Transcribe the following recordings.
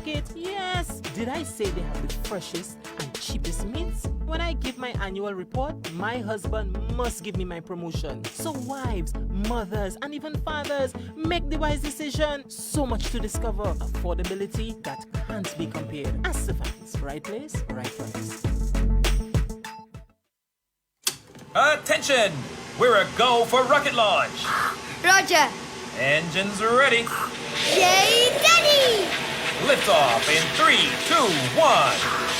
market. Yes, did I say they have the freshest and cheapest meats? When I give my annual report, my husband must give me my promotion. So wives, mothers, and even fathers, make the wise decision. So much to discover. Affordability that can't be compared. Ask the fans. Right place, right price. Attention! We're a go for rocket launch. Roger. Engines ready. Yay, Daddy! Liftoff in 3, 2, 1.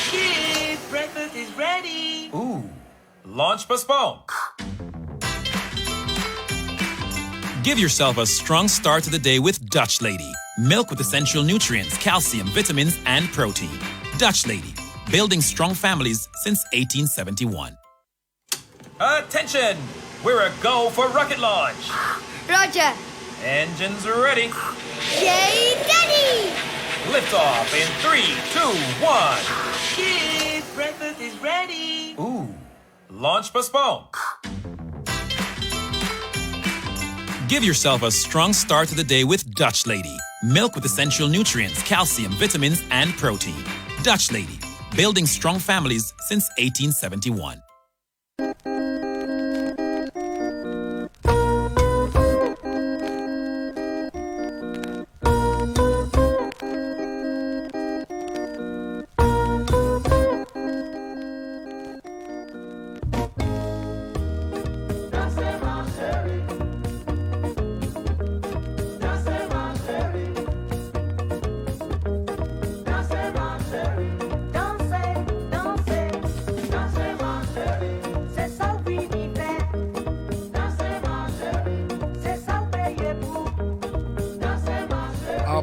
Kids, breakfast is ready. Ooh. Launch postponed. Give yourself a strong start to the day with Dutch Lady. Milk with essential nutrients, calcium, vitamins, and protein. Dutch Lady. Building strong families since 1871. Attention! We're a go for rocket launch. Roger. Engines ready. Yay, Daddy! Liftoff in 3, 2, 1. Kids, breakfast is ready. Ooh. Launch postponed. Give yourself a strong start to the day with Dutch Lady. Milk with essential nutrients, calcium, vitamins, and protein. Dutch Lady. Building strong families since 1871.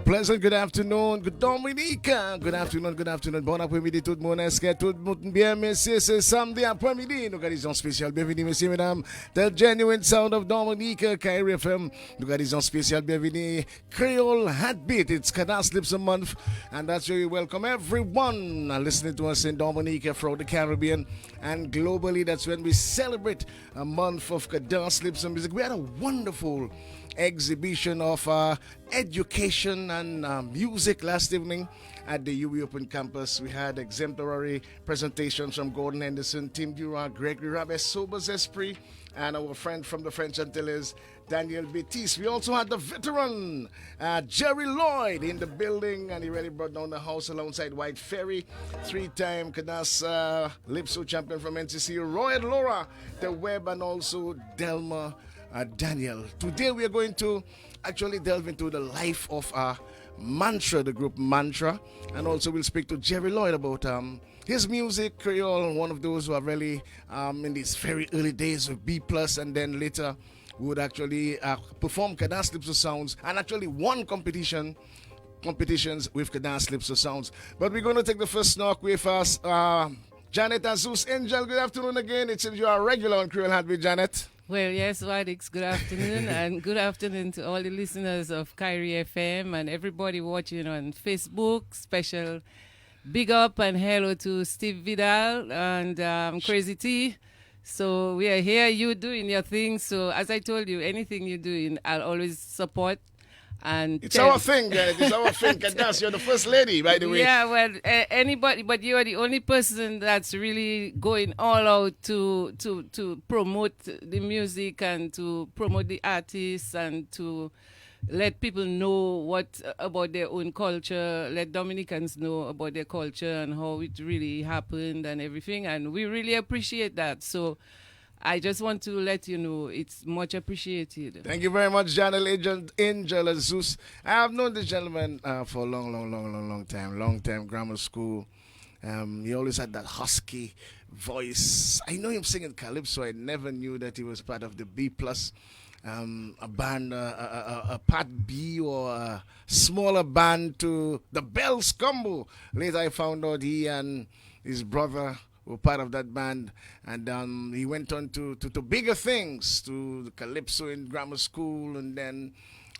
Pleasant good afternoon, good Dominica. Good afternoon. Bon après-midi tout le monde. Est-ce que tout le monde bien, messieurs? C'est samedi après-midi. Nous organisons spécial. Bienvenue, messieurs, mesdames. The genuine sound of Dominica, Kyrie FM. Nous organisons spécial. Bienvenue, Creole Heartbeat. It's Canal Slips a month. And that's where we welcome everyone listening to us in Dominica, throughout the Caribbean, and globally. That's when we celebrate a month of Canal Slips and music. We had a wonderful exhibition of education and music last evening at the UWI Open Campus. We had exemplary presentations from Gordon Henderson, Tim Durant, Gregory Rabes, Sobers Esprit, and our friend from the French Antilles, Daniel Betis. We also had the veteran Jerry Lloyd in the building, and he really brought down the house alongside White Ferry, three-time Canas Lipso champion from NCC, Roy and Laura, the Webb, and also Delma Daniel. Today we are going to actually delve into the life of Mantra, the group Mantra, and also we'll speak to Jerry Lloyd about his music, Creole, one of those who are really in these very early days of B+, and then later would actually perform Cadas Lipso Sounds and actually won competitions with Cadas Lipso Sounds. But we're going to take the first knock with us, Janet Azus Angel. Good afternoon again. It seems you are regular on Creole Heartbeat, Janet. Well, yes, Wadix, good afternoon, and good afternoon to all the listeners of Kyrie FM and everybody watching on Facebook. Special big up and hello to Steve Vidal and Crazy T. So we are here, you doing your thing. So as I told you, anything you're doing, I'll always support. And it's our thing, it's our thing. Kadas, you're the first lady, by the way. Yeah, well, anybody, but you're the only person that's really going all out to promote the music and to promote the artists and to let people know what about their own culture, let Dominicans know about their culture and how it really happened and everything. And we really appreciate that. So I just want to let you know it's much appreciated. Thank you very much, Janel Angel Azus. I have known this gentleman for a long time. Long time, grammar school. He always had that husky voice. I know him singing calypso. I never knew that he was part of the B+, a band, a part B or a smaller band to the Bells Combo. Later I found out he and his brother were part of that band, and he went on to bigger things, to the calypso in grammar school, and then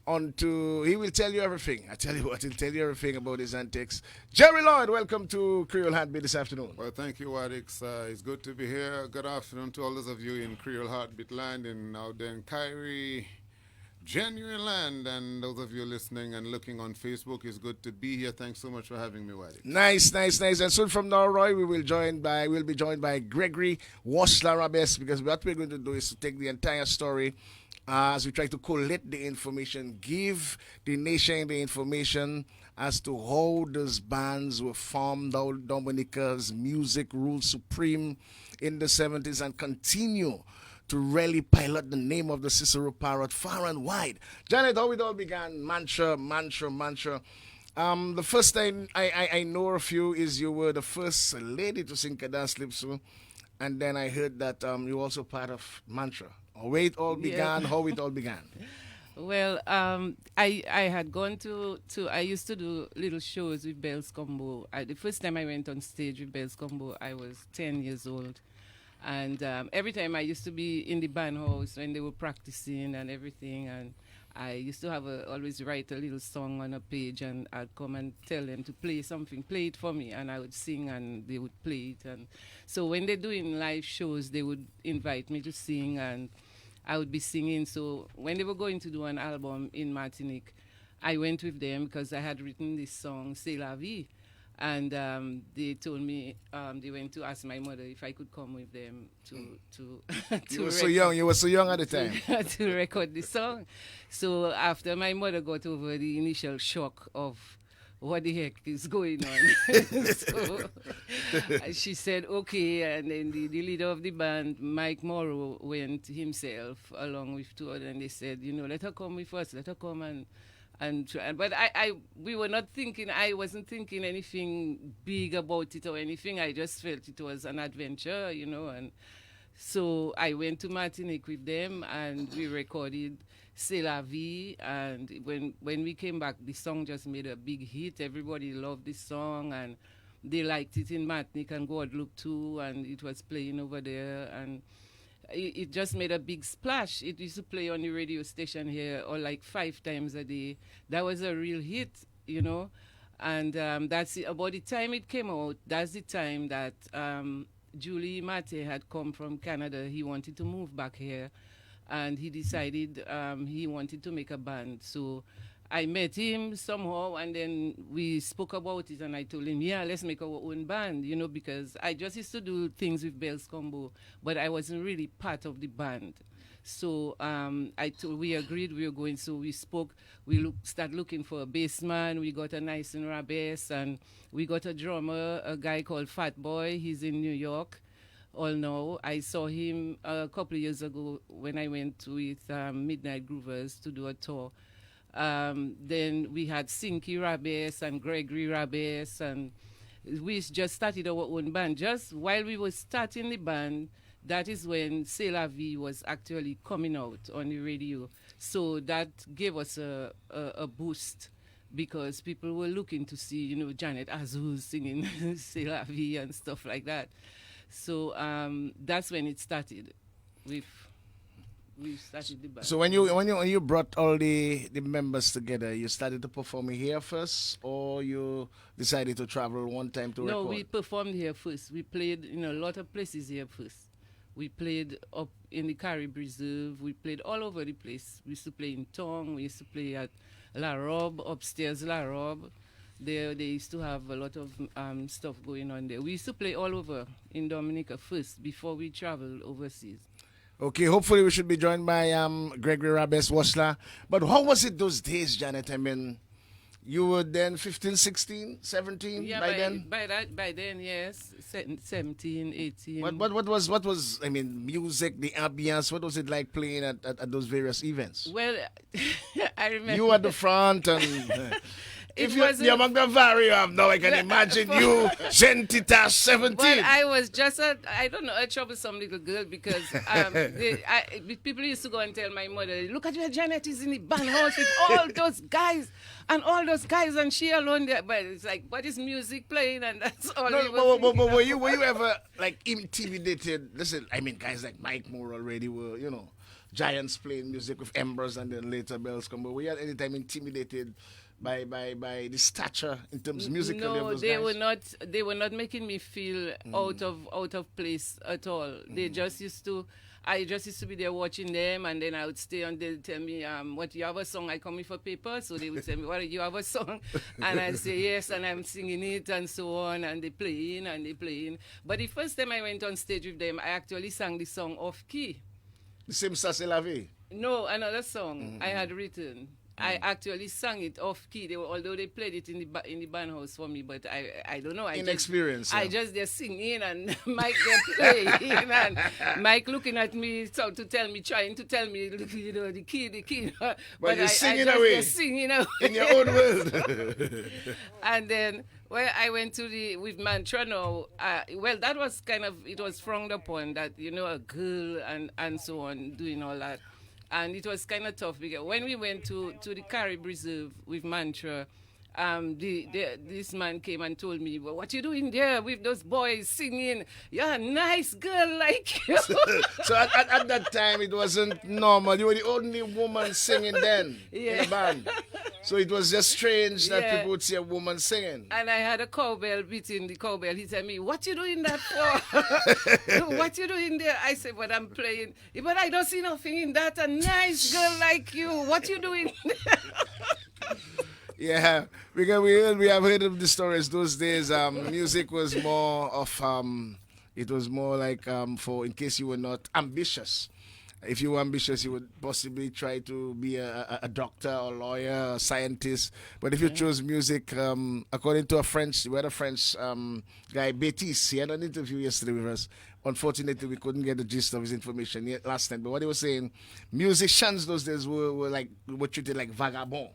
on to, he will tell you everything. I tell you what, he'll tell you everything about his antics. Jerry Lloyd, welcome to Creole Heartbeat this afternoon. Well, thank you, Wadix. It's good to be here. Good afternoon to all those of you in Creole Heartbeat land and out there in Kyrie, Genuine Land, and those of you listening and looking on Facebook, it's good to be here. Thanks so much for having me, Waddy. Nice. And soon from now, Roy, we'll be joined by Gregory Waslarabes, because what we're going to do is to take the entire story as we try to collect the information, give the nation the information as to how those bands were formed, how Dominica's music ruled supreme in the 70s and continue to really pilot the name of the Cicero Parrot far and wide. Janet, how it all began, mantra. The first time I know of you is you were the first lady to sing Kadan Slipsu, and then I heard that you were also part of Mantra. Where it all began, how it all began. Well, I had gone to I used to do little shows with Bells Combo. The first time I went on stage with Bells Combo, I was 10 years old. And every time I used to be in the band house when they were practicing and everything, and I used to always write a little song on a page, and I'd come and tell them to play something, play it for me, and I would sing and they would play it. And so when they're doing live shows, they would invite me to sing, and I would be singing. So when they were going to do an album in Martinique, I went with them because I had written this song, C'est la vie. And they told me they went to ask my mother if I could come with them to You were so young. You were so young at the time. to record the song. So after my mother got over the initial shock of what the heck is going on, so she said okay, and then the leader of the band, Mike Morrow, went himself along with two others, and they said, let her come with us, let her come and try. But we were not thinking, I wasn't thinking anything big about it or anything. I just felt it was an adventure, and so I went to Martinique with them and we recorded C'est la vie, and when we came back, the song just made a big hit. Everybody loved the song, and they liked it in Martinique and Guadeloupe too, and it was playing over there, and it just made a big splash. It used to play on the radio station here or like 5 times a day. That was a real hit, and that's it. About the time it came out, that's the time that Julie Mate had come from Canada. He wanted to move back here, and he decided he wanted to make a band. So I met him somehow, and then we spoke about it, and I told him, yeah, let's make our own band, because I just used to do things with Bells Combo, but I wasn't really part of the band. So we agreed we were going, so we spoke, started looking for a bass man. We got a nice bass, and we got a drummer, a guy called Fat Boy. He's in New York. All now. I saw him a couple of years ago when I went with Midnight Groovers to do a tour. Then we had Sinky Rabes and Gregory Rabes, and we just started our own band. Just while we were starting the band, that is when C'est la vie was actually coming out on the radio. So that gave us a boost, because people were looking to see, Janet Azul singing C'est la vie and stuff like that. So that's when it started. We started the band. So when you brought all the members together, you started to perform here first, or you decided to travel one time to record? No, we performed here first. We played in a lot of places here first. We played up in the Carib Reserve. We played all over the place. We used to play in Tong. We used to play at La Robe, upstairs La Robe. They used to have a lot of stuff going on there. We used to play all over in Dominica first before we traveled overseas. Okay, hopefully we should be joined by Gregory Rabes Wasla. But how was it those days, Janet? I mean, you were then 15, 16, 17 by then? By then, yes, 17, 18. What was, I mean, music, the ambience, what was it like playing at those various events? Well, I remember. You at the front and... If you're among the varium, now I can imagine you, Gentita, 17. Well, I was just I don't know, a troublesome little girl, because people used to go and tell my mother, look at your Janet is in the band house with all those guys, and she alone there. But it's like, what is music playing? And that's all. But were you ever like intimidated? Listen, I mean, guys like Mike Moore already were, giants playing music with Embers and then later Bells Combo. Were you at any time intimidated by the stature in terms of musical? No, they were not making me feel out of place at all. They just used to I just used to be there watching them, and then I would stay and they'll tell me, what, you have a song? I come in for paper, so they would tell me, what, you have a song? And I'd say yes, and I'm singing it and so on, and they playing. But the first time I went on stage with them, I actually sang the song off key. The same Ça c'est la vie. No, another song I had written. I actually sang it off key. Although they played it in the band house for me, but I don't know. Inexperience. I just they're singing and Mike they're playing and Mike looking at me trying to tell me, you know, the key. But you're singing I away. just singing away in your own world. And then I went to with Mantra now. Well, that was it was frowned upon that, you know, a girl and so on doing all that. And it was kind of tough because when we went to the Carib Reserve with Mantra, this man came and told me, well, what you doing there with those boys singing? You're a nice girl like you. So at that time, it wasn't normal. You were the only woman singing then in the band. So it was just strange that people would see a woman singing. And I had a cowbell beating the cowbell. He said me, what you doing that for? What you doing there? I said, but I'm playing. But I don't see nothing in that. A nice girl like you. What you doing there? Yeah, because we have heard of the stories those days. Music was more of it was more like for in case you were not ambitious. If you were ambitious, you would possibly try to be a doctor or lawyer or scientist. But if you chose music, according to we had a French guy, Betis. He had an interview yesterday with us. Unfortunately, we couldn't get the gist of his information yet last time. But what he was saying, musicians those days were treated like vagabond.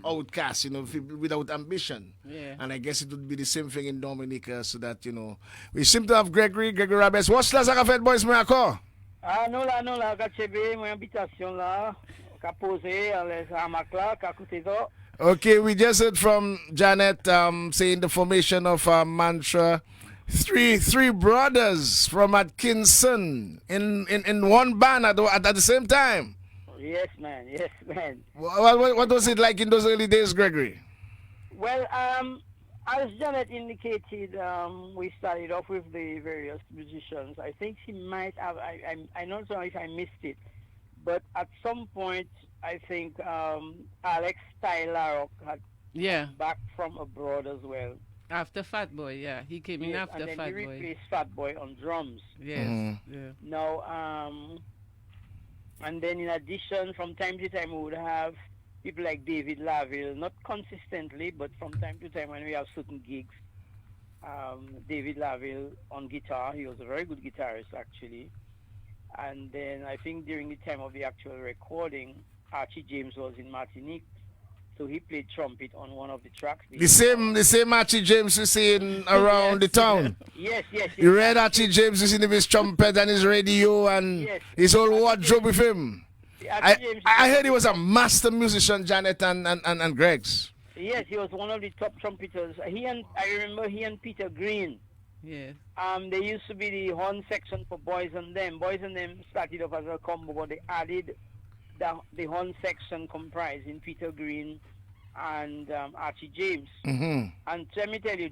Outcast, you know, without ambition. Yeah. And I guess it would be the same thing in Dominica, so that, you know, we seem to have Gregory Rabes. What's la ça fait boys moi encore? Ah non là, gachebe, mon invitation là, qu'a posé les hamac là, qu'a coûté ça. Okay, we just heard from Janet saying the formation of Mantra. Three brothers from Atkinson in one band at the same time. Yes, man. What was it like in those early days, Gregory? Well, as Janet indicated, we started off with the various musicians. I think she might have, I don't know if I missed it, but at some point, I think Alex Tyler had come back from abroad as well. After Fat Boy, he came in after Fat Boy. And then he replaced Fat Boy on drums. Yes, Now, and then in addition, from time to time, we would have people like David Laville, not consistently, but from time to time when we have certain gigs. David Laville on guitar. He was a very good guitarist, actually. And then I think during the time of the actual recording, Archie James was in Martinique. So he played trumpet on one of the tracks. The same Archie James you see around the town. Yes. You read Archie James, you see his trumpet and his radio and his whole wardrobe with him. I heard he was a master musician, Janet and Greg's. Yes, he was one of the top trumpeters. I remember he and Peter Green. Yes. They used to be the horn section for Boys and Them. Boys and Them started off as a combo, but they added the horn section comprising Peter Green and Archie James. Mm-hmm. And let me tell you,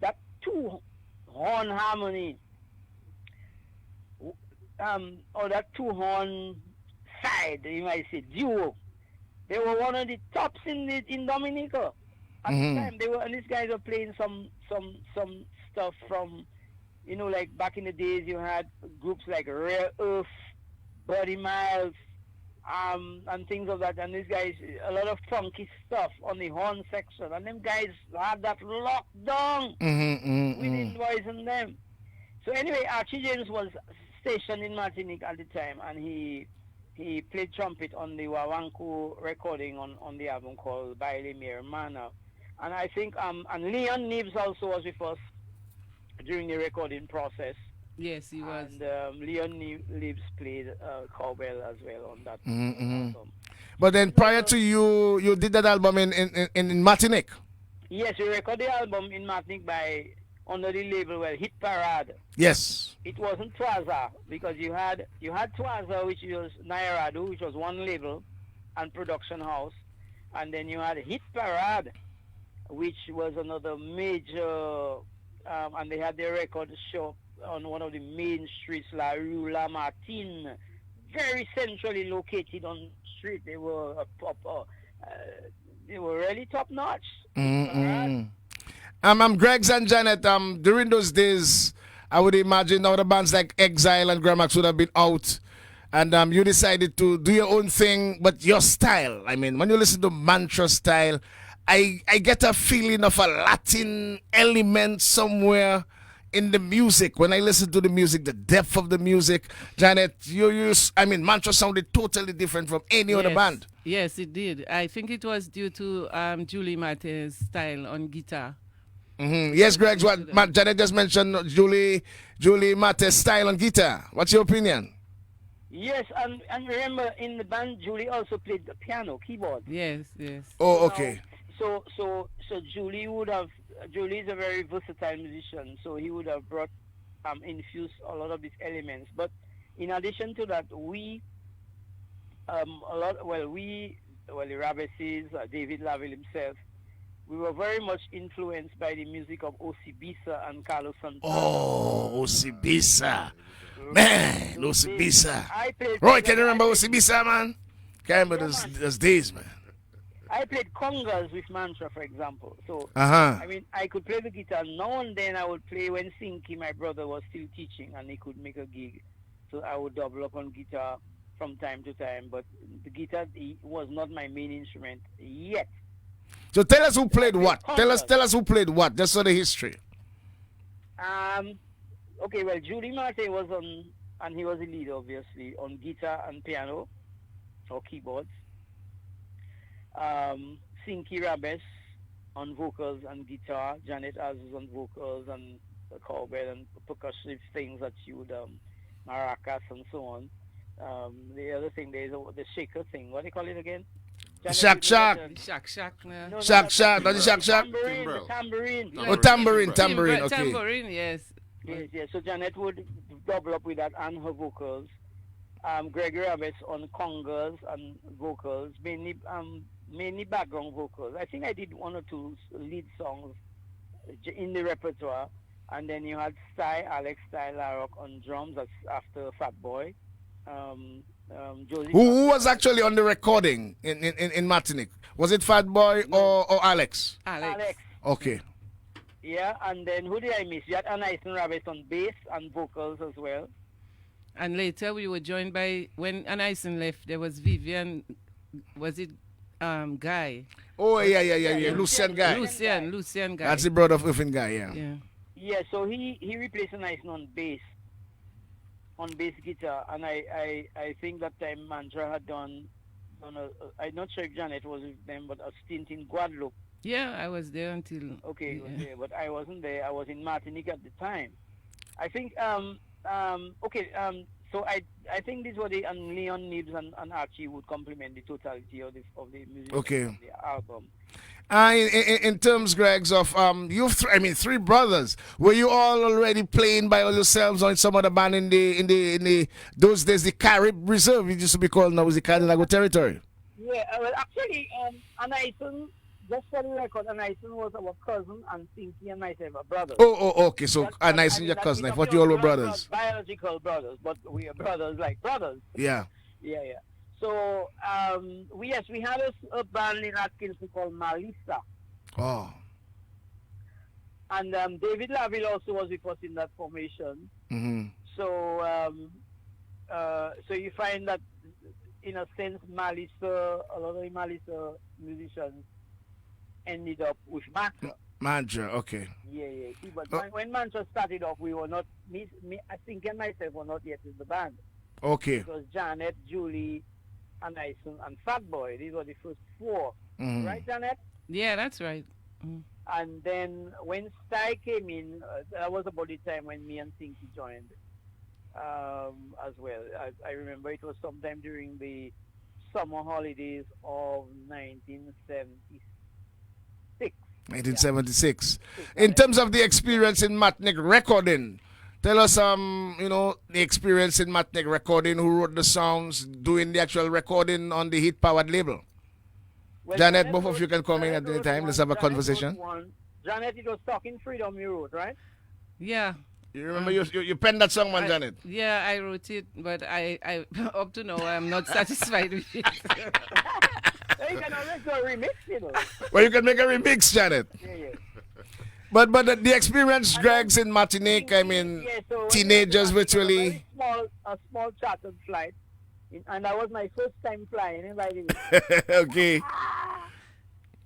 that two horn harmony, or that two horn side, you might say duo, they were one of the tops in Dominica at the time. And these guys were playing some stuff from, you know, like back in the days you had groups like Rare Earth, Buddy Miles, and things of that. And these guys, a lot of funky stuff on the horn section. And them guys had that locked down within Boys and Them. So anyway, Archie James was stationed in Martinique at the time, and he played trumpet on the Wawanko recording on the album called Baile Mi Hermana. And I think, and Leon Neves also was with us during the recording process. Yes, he was. And Leon Neves played cowbell as well on that album. But then prior to you did that album in Martinique? Yes, we recorded the album in Martinique under the label, Hit Parade. Yes. It wasn't Twaza, because you had Twaza, which was Nairadu, which was one label and production house. And then you had Hit Parade, which was another major, and they had their record shop on one of the main streets, La Rue La Martine, very centrally located on the street. They were really top notch. Greg's and Janet, during those days, I would imagine other bands like Exile and Gramax would have been out. And you decided to do your own thing, but your style. I mean, when you listen to Mantra style, I get a feeling of a Latin element somewhere in the music. When I listen to the music, the depth of the music, Janet, Mantra sounded totally different from any other band. Yes, it did. I think it was due to Julie Mate's style on guitar. Yes, Greg, what Janet just mentioned, Julie Mate's style on guitar. What's your opinion? Yes, and remember in the band, Julie also played the piano, keyboard. Yes. Oh, okay. So Julie is a very versatile musician, so he would have brought infused a lot of these elements. But in addition to that, the Rabeses, David Laville himself, we were very much influenced by the music of Osibisa and Carlos Santana. Oh, Osibisa. Man, Osibisa. Roy, can you remember Osibisa, man? Can't remember those days, man. I played congas with Mantra, for example. So, I mean, I could play the guitar. Now and then I would play when Sinky, my brother, was still teaching and he could make a gig. So I would double up on guitar from time to time. But the guitar was not my main instrument yet. So tell us who played what. Tell us who played what. Just for the history. Okay, well, Julie Marte was on, and he was the lead, obviously, on guitar and piano, or keyboards. Sinky Rabes on vocals and guitar. Janet Azus on vocals and cowbell and percussive things that you would, maracas and so on. The other thing, there's the shaker thing. What do you call it again? Shack. Shack. No, Shack. Not the shack. Tambourine. Oh, tambourine. Okay. Tambourine, yes. Yes. So Janet would double up with that and her vocals. Gregory Roberts on congas and vocals, mainly background vocals. I think I did one or two lead songs in the repertoire. And then you had Alex Larrock on drums. That's after Fat Boy. Josie who was actually on the recording in Martinique? Was it Fat Boy or Alex? Alex. Okay. Yeah, and then who did I miss? You had Anaison Rabbit on bass and vocals as well. And later we were joined by, when Anaison left, there was Vivian, was it Guy? Oh, yeah. Lucian Guy. Lucian Guy. That's the brother of Irvin Guy, yeah. Yeah, so he replaced Anaison on bass guitar, and I think that time Mantra had done I'm not sure if Janet was with them, but a stint in Guadeloupe. Yeah, I was there until... Okay, yeah. But I wasn't there. I was in Martinique at the time. I think, so I think this was and Leon Nibs and Archie would complement the totality of the music of the album. In terms, Gregs, of you've three brothers. Were you all already playing by yourselves or in some other band in the those days? The Carib Reserve, it used to be called, now was the Cardilago territory. Yeah, well, actually, Anaison, just for the record, Anaison was our cousin, and Sinky and myself are brothers. Oh, okay. So Anaison your cousin. I thought you all were brothers. Biological brothers, but we are brothers like brothers. Yeah. Yeah. So, we had a band in Atkinson called Malisa. Oh. And David Laville also was with us in that formation. Mm-hmm. So, so you find that, in a sense, Malisa, a lot of the Malisa musicians ended up with Mantra. Mantra, okay. Yeah. See, but when Mantra started off, we were not, me, I think, and myself were not yet in the band. Okay. It was Janet, Julie, Anaison, and Fat Boy. These were the first four. Mm-hmm. Right, Janet? Yeah, that's right. And then when Sty came in, that was about the time when me and Sinky joined as well. I remember it was sometime during the summer holidays of 1976. 1976. In terms of the experience in Martinique recording, tell us, the experience in Martinique recording, who wrote the songs, doing the actual recording on the Heat Powered label. Well, Janet, both of you can come in at any time. Let's have a conversation. Janet, it was Talking Freedom you wrote, right? Yeah. You remember you penned that song, man, Janet? Yeah, I wrote it, but I up to now I'm not satisfied with it. So you can always do a remix, you know. Well, you can make a remix, Janet. Yeah. But the experience, Greg's in Martinique, I mean, So when teenagers we were virtually. a small chartered flight, and that was my first time flying, by the way. Okay.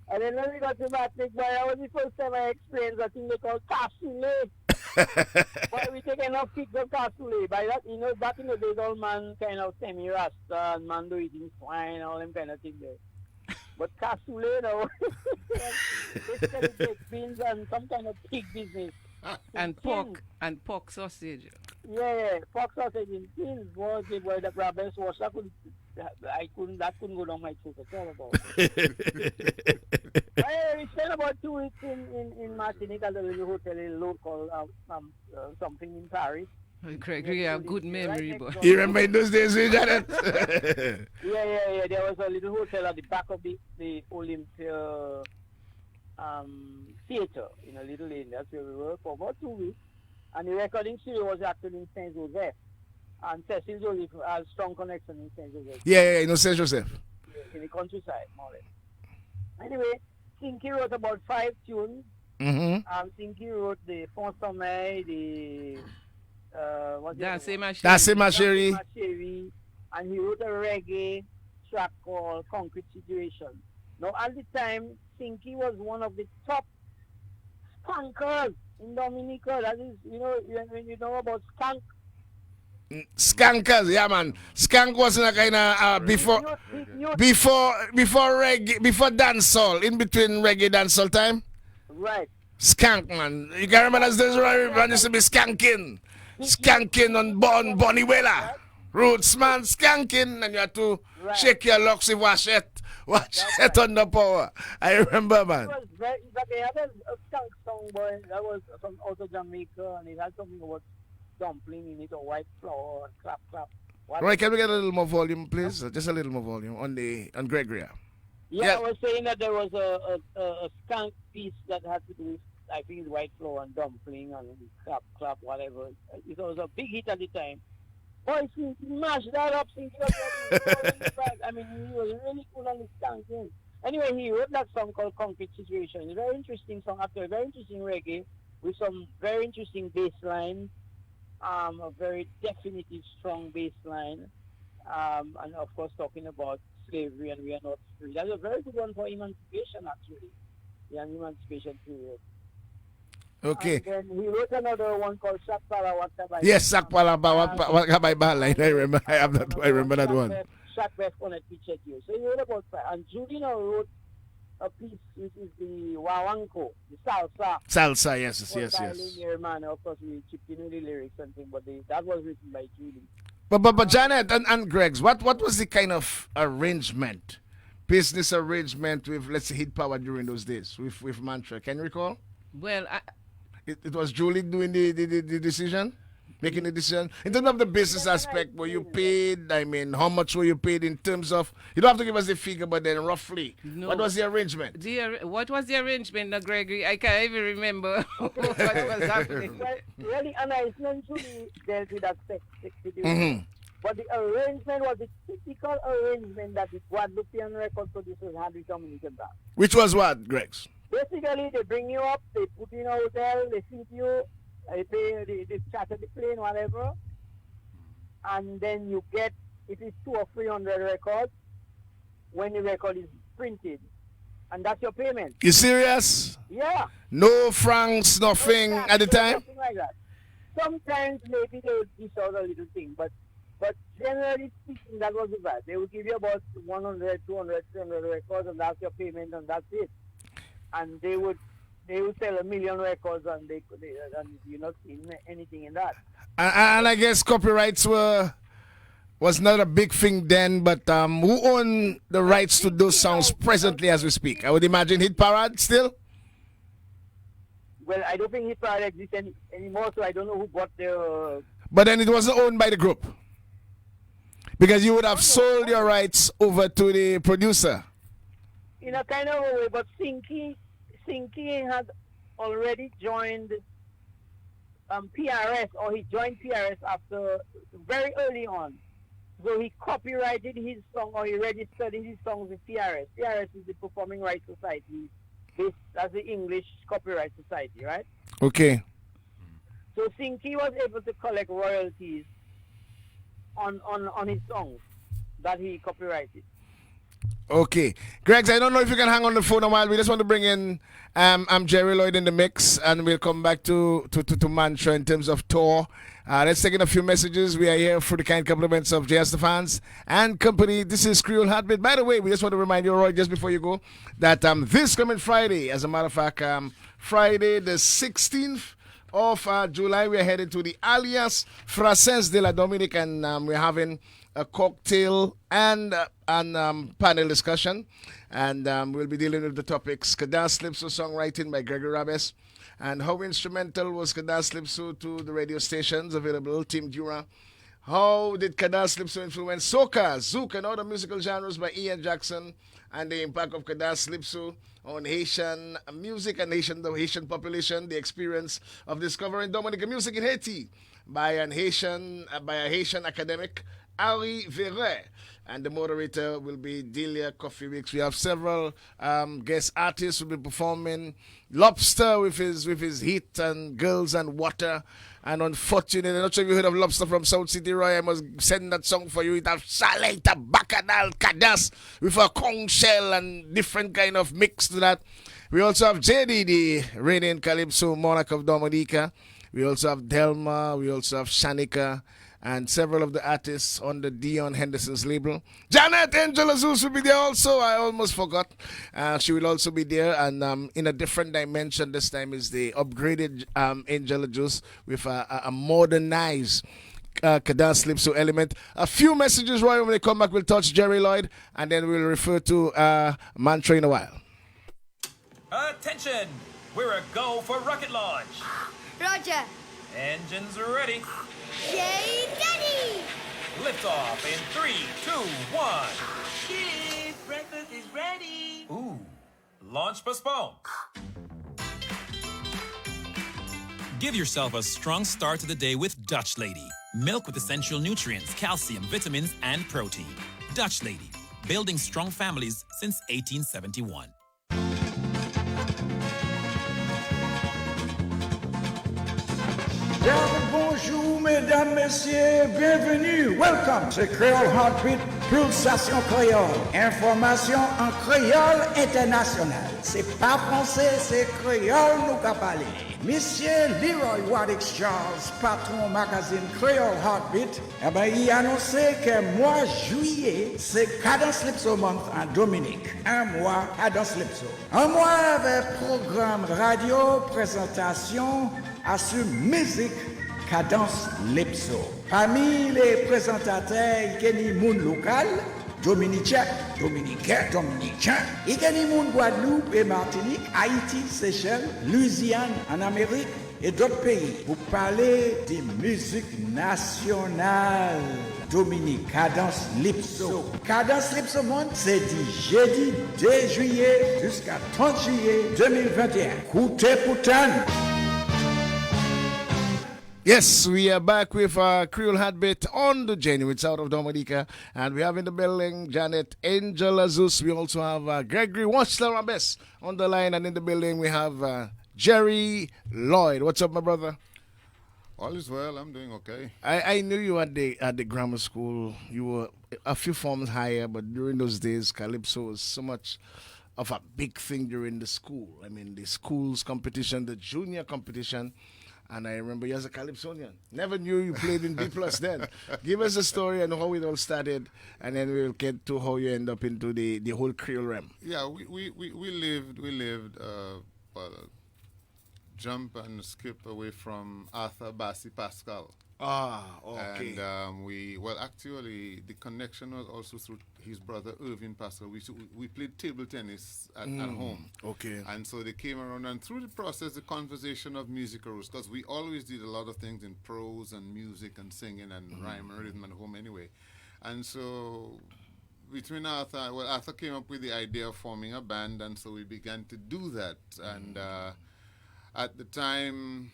And then when we got to Martinique, boy, that was the first time I experienced a thing they call cassoulet. Boy, we take enough kicks of cassoulet. By that, you know, back in the days, all man kind of semi-rasta and man do eating swine, all them kind of things there. But cassoulet, no. Basically, take beans and some kind of pig business. and pork sausage. Yeah, pork sausage in tins was the boy the problems was that couldn't go down my throat at all about. We spent about 2 weeks in Martinique at a little hotel, a local something in Paris. Gregory, you have good memory, right boy. You remember in those days, Janet? Yeah. There was a little hotel at the back of the Olympia theater in a little lane. That's where we were for about 2 weeks. And the recording studio was actually in Saint Joseph. And Cecil Joseph has strong connection in Saint Joseph. Yeah, you know, Saint Joseph. In the countryside, more or less. Anyway, Sinky wrote about 5 tunes. Mm-hmm. Sinky wrote the Fond Sommeil, the That's Ma Chérie. And he wrote a reggae track called Concrete Situation. Now, at the time, Sinky was one of the top skankers in Dominica. That is, you know, when you know about skank. Skankers, yeah, man. Skank wasn't a kind of before reggae, before dancehall, in between reggae dancehall time. Right. Skank, man. You can remember those days where everyone used to be skanking on Bonnie Weller. Roots, man, skanking, and you had to shake your locks with washette under power. I remember, man. It was very, they had a skank song, boy, that was from out of Jamaica, and it had something about dumpling in it, or white flour, and clap. Right, can we get a little more volume, please? Just a little more volume on Gregory. Yeah, I was saying that there was a skank piece that had to do with, I think, it's white flour and dumpling and clap, whatever. It was a big hit at the time. Boy, he mashed that up. I mean, he was really cool on the skank thing. Anyway, he wrote that song called Concrete Situation. It's a very interesting song, after a very interesting reggae, with some very interesting bass line, a very definitive, strong bass line, and of course talking about slavery and we are not free. That's a very good one for emancipation, actually. The emancipation period. Okay. And then he wrote another one called Shakpala Wakabai. Yes, Shakpala Wakabai Baline. I remember that one. Shakbef Connect Pichet You. So he wrote about that. And Julina wrote a piece which is the Wawanko, the salsa. Salsa, yes. Here, man. Of course, we chipped in with the lyrics and things, but that was written by Julie. But Janet and Greg's, what was the kind of arrangement, business arrangement with, let's say, Hit Power during those days with Mantra? Can you recall? Well, it was Julie doing the decision, making the decision. In terms of the business aspect, were you paid? I mean, how much were you paid in terms of, you don't have to give us the figure, but then roughly, what was the arrangement? What was the arrangement, Gregory? I can't even remember what was happening. Well, really, and it's not truly dealt with that situation. But the arrangement was the typical arrangement that the Guadeloupean record producers had with Dominican Brass. Which was what, Gregs? Basically, they bring you up, they put you in a hotel, they feed you, they charter the plane, whatever, and then you get, it is 200 or 300 records when the record is printed, and that's your payment. You serious? Yeah. No francs, nothing at the time? Nothing like that. Sometimes maybe they would dish out a little thing, but generally speaking, that was bad. They would give you about 100, 200, 300 records, and that's your payment, and that's it. And they would sell 1 million records, and and you're not seeing anything in that. And I guess copyrights was not a big thing then, but who own the rights to those songs presently as we speak? I would imagine Hit Parade still? Well, I don't think Hit Parade exists anymore, so I don't know who bought the... But then it wasn't owned by the group? Because you would have sold your rights over to the producer. In a kind of a way, but Sinky had already joined PRS, or he joined PRS after very early on. So he copyrighted his song, or he registered his songs with PRS. PRS is the Performing Rights Society, based as the English Copyright Society, right? Okay. So Sinky was able to collect royalties on his songs that he copyrighted. Okay. Gregs, I don't know if you can hang on the phone a while. We just want to bring in Jerry Lloyd in the mix, and we'll come back to Mantra in terms of tour. Let's take in a few messages. We are here for the kind compliments of J.S. the fans and company. This is Creole Heartbeat. By the way, we just want to remind you, Roy, just before you go, that this coming Friday, as a matter of fact, Friday the 16th of July, we are headed to the Alias Française de la Dominique, and we're having a cocktail and panel discussion, and we'll be dealing with the topics Kadas Lipso songwriting by Gregory Rabes, and how instrumental was Kadas Lipso to the radio stations available, Team Dura. How did Kadas Lipso influence soca, zouk, and other musical genres by Ian Jackson, and the impact of Kadas Lipso on Haitian music and the Haitian population, the experience of discovering Dominican music in Haiti by a Haitian academic, Ari Verret, and the moderator will be Delia Coffee Weeks. We have several guest artists who will be performing. Lobster with his Heat and Girls and Water. And Unfortunate, I'm not sure if you heard of Lobster from South City, Roy. I must send that song for you. It has Saleh, Bacchanal, Kadas with a conch shell and different kind of mix to that. We also have JD, the reigning Calypso monarch of Dominica. We also have Delma. We also have Shanika, and several of the artists on the Dion Henderson's label. Janet Angela Zeus will be there also. I almost forgot. She will also be there, and in a different dimension this time is the upgraded Angela Zeus with a modernized Kadas Lipso element. A few messages, Roy. When they come back, we'll touch Jerry Lloyd, and then we'll refer to Mantra in a while. Attention! We're a go for rocket launch. Roger. Engines ready. Yay, Daddy! Lift off in 3, 2, 1. Kids, breakfast is ready. Ooh, launch postponed. Give yourself a strong start to the day with Dutch Lady. Milk with essential nutrients, calcium, vitamins, and protein. Dutch Lady, building strong families since 1871. Bonjour mesdames, messieurs, bienvenue, welcome. C'est Creole Heartbeat, pulsation créole. Information en créole international. C'est pas français, c'est créole nous qu'a parlé. Monsieur Leroy Waddix Charles, patron magazine Creole Heartbeat, il a annoncé que mois juillet, c'est Cadence Lipso Month en Dominique. Un mois Cadence Lipso. Un mois avec programme radio, présentation, assure musique, Cadence Lipso. Parmi les présentateurs, il y a des monde local, Dominicain, il y a des monde Guadeloupe et Martinique, Haïti, Seychelles, Louisiane, en Amérique et d'autres pays pour parler des musiques nationales. Dominique, Cadence Lipso. Cadence Lipso Monde, c'est du jeudi 2 juillet jusqu'à 30 juillet 2021. Coutez Poutan. Yes, we are back with Creole Heartbeat on the genuine south of Dominica, and we have in the building Janet Angela Zeus. We also have Gregory Rabes on the line, and in the building we have Jerry Lloyd. What's up, my brother? All is well. I'm doing okay. I knew you at the grammar school. You were a few forms higher, but during those days, Calypso was so much of a big thing during the school. I mean, the school's competition, the junior competition. And I remember you as a Calypsonian. Never knew you played in B plus then. Give us a story and how it all started, and then we'll get to how you end up into the whole Creole realm. Yeah, we lived jump and skip away from Arthur Bassi Pascal. Ah, okay. And actually, the connection was also through his brother Irvin Pascal. We played table tennis at home. Okay. And so they came around, and through the process, the conversation of music arose, because we always did a lot of things in prose and music and singing and rhyme and rhythm at home anyway. And so between Arthur came up with the idea of forming a band, and so we began to do that. And at the time,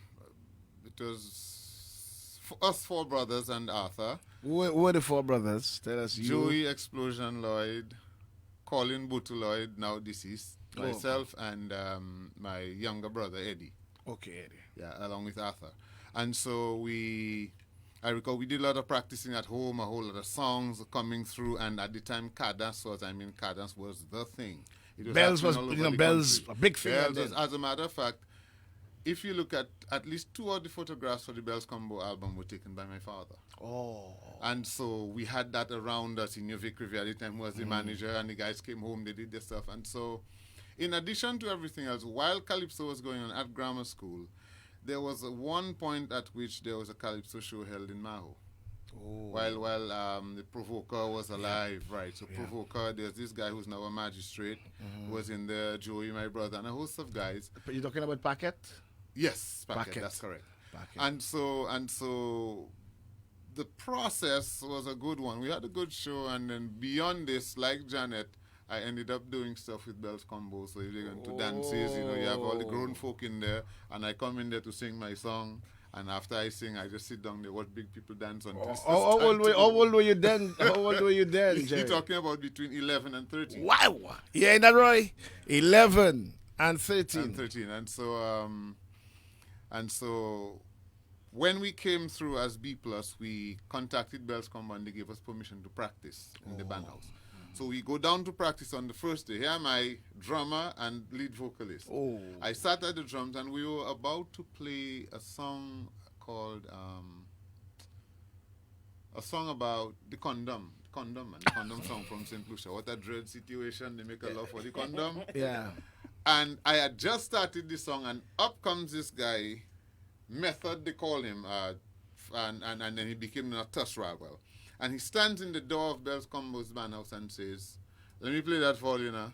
us four brothers and Arthur. Who are the four brothers? Tell us. Joey Explosion Lloyd, Colin Butu Lloyd, now deceased, Oh, myself, and my younger brother Eddie. Okay, Eddie. Yeah, along with Arthur. And so I recall we did a lot of practicing at home, a whole lot of songs coming through, and at the time cadence was the thing. It Bells was, happening all over the Bells, country. a big thing. Bells then. as a matter of fact, if you look at least two of the photographs for the Bells Combo album were taken by my father. Oh. And so we had that around us in New Vic Riviera at the time, who was the manager, and the guys came home, they did their stuff. And so, in addition to everything else, while Calypso was going on at grammar school, there was one point at which there was a Calypso show held in Maho. Oh. While the Provoker was alive, right? So Provoker, there's this guy who's now a magistrate, was in there, Joey, my brother, and a host of guys. You're talking about Packet? Yes, Packet, Packet. that's correct. Packet. And so the process was a good one. We had a good show, and then beyond this, like Janet, I ended up doing stuff with Bells Combo. So if they're going to dances, you have all the grown folk in there, and I come in there to sing my song. And after I sing, I just sit down there, watch big people dance on this. How old were you then? How old were you then, Jerry? You're talking about between 11 and 13. Wow. Yeah, that Roy? 11 and 13. And 13. And so when we came through as B+, we contacted Bells Combo and they gave us permission to practice in the band house. So we go down to practice on the first day. Here am I, drummer and lead vocalist. Oh. I sat at the drums and we were about to play a song called, a song about the condom. And the condom song from St. Lucia. What a dread situation, they make a love for the condom. Yeah. And I had just started the song, and up comes this guy, Method, they call him, and then he became Natas Ragwell. And he stands in the door of Bells Combo's band house and says, "Let me play that for you now."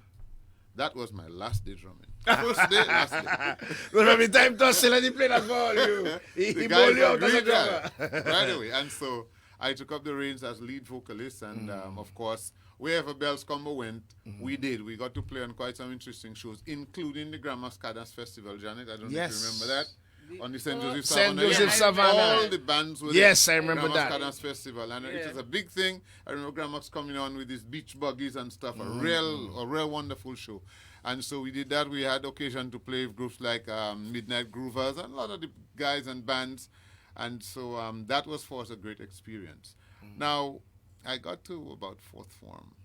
That was my last day drumming. First day, last day. But every time Tossel and he played that for you, he bowled you out as a drummer. Right away. And so I took up the reins as lead vocalist, and of course, wherever Bells Combo went, we did. We got to play on quite some interesting shows, including the Grandma's Cadence Festival. Janet, I don't know if you remember that. On the St. Joseph Savannah. St. Joseph Savannah. All the bands were Yes, there. I remember Grandma's that. Cadence Festival. And it was a big thing. I remember Grandma's coming on with these beach buggies and stuff. A real wonderful show. And so we did that. We had occasion to play with groups like Midnight Groovers and a lot of the guys and bands. And so that was for us a great experience. Now, I got to about fourth form.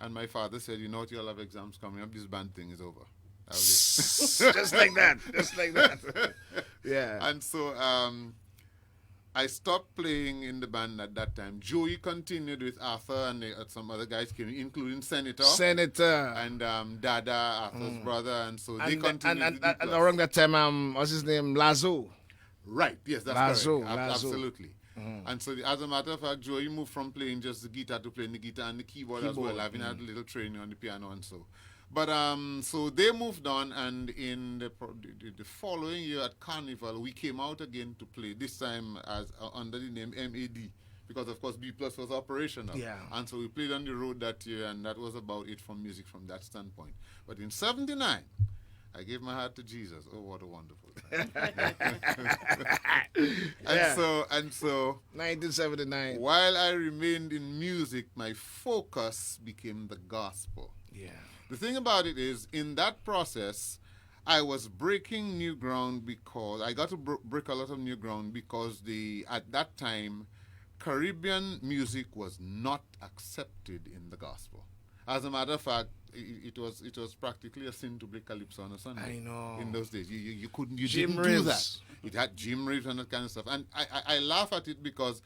And my father said, "You know what, you'll have exams coming up. This band thing is over." That was it. Just like that. Just like that. Yeah. And so I stopped playing in the band at that time. Joey continued with Arthur, and some other guys came, including Senator. And Dada, Arthur's brother. And so they continued. And around that time, what's his name? Lazo. Right, yes, that's Lazo, correct. Lazo. Absolutely. And so, as a matter of fact, Joey moved from playing just the guitar to playing the guitar and the keyboard as well, having had a little training on the piano and so. But so they moved on, and in the following year at Carnival, we came out again to play, this time as under the name MAD, because of course B+ was operational. Yeah. And so we played on the road that year, and that was about it for music from that standpoint. But in '79, I gave my heart to Jesus. Oh, what a wonderful time. And so 1979. while I remained in music, my focus became the gospel. Yeah. The thing about it is, in that process, I was breaking new ground because I got to break a lot of new ground because at that time, Caribbean music was not accepted in the gospel. As a matter of fact, it was practically a sin to play calypso on a Sunday. I know. In those days, you didn't do that. It had gym riffs and that kind of stuff, and I laugh at it because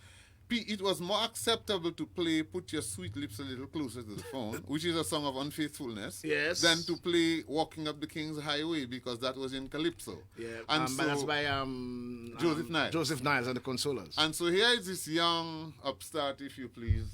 it was more acceptable to play "Put Your Sweet Lips a Little Closer to the Phone," which is a song of unfaithfulness, yes, than to play "Walking Up the King's Highway" because that was in calypso. Yeah, and so that's by Joseph Niles. Joseph Niles and the Consolers. And so here is this young upstart, if you please,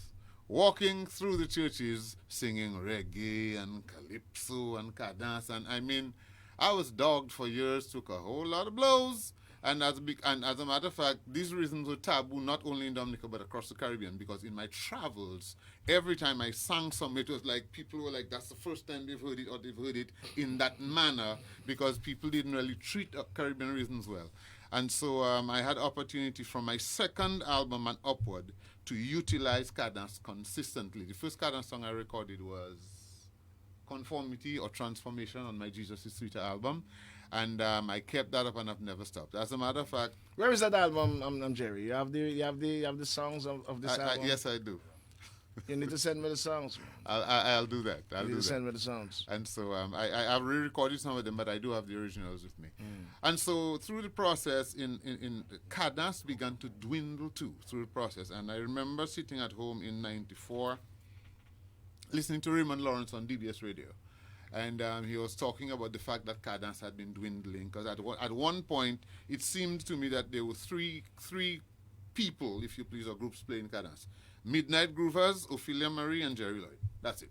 walking through the churches singing reggae and calypso and cadence, and I mean, I was dogged for years, took a whole lot of blows. And as a matter of fact, these reasons were taboo not only in Dominica but across the Caribbean, because in my travels, every time I sang something, it was like people were like, that's the first time they've heard it, or they've heard it in that manner, because people didn't really treat Caribbean reasons well. And so I had opportunity from my second album and upward to utilize cadence consistently. The first cadence song I recorded was Conformity or Transformation on my Jesus is Sweeter album. And I kept that up and I've never stopped. As a matter of fact, where is that album, Jerry? You have the songs of this album? Yes, I do. You need to send me the songs. I'll do that. I'll do that. Send me the songs. And so I've re-recorded some of them, but I do have the originals with me. And so through the process, in cadence began to dwindle too through the process. And I remember sitting at home in '94, listening to Raymond Lawrence on DBS radio. And he was talking about the fact that cadence had been dwindling, because at one point it seemed to me that there were three people, if you please, or groups playing cadence: Midnight Groovers, Ophelia Marie, and Jerry Lloyd. That's it.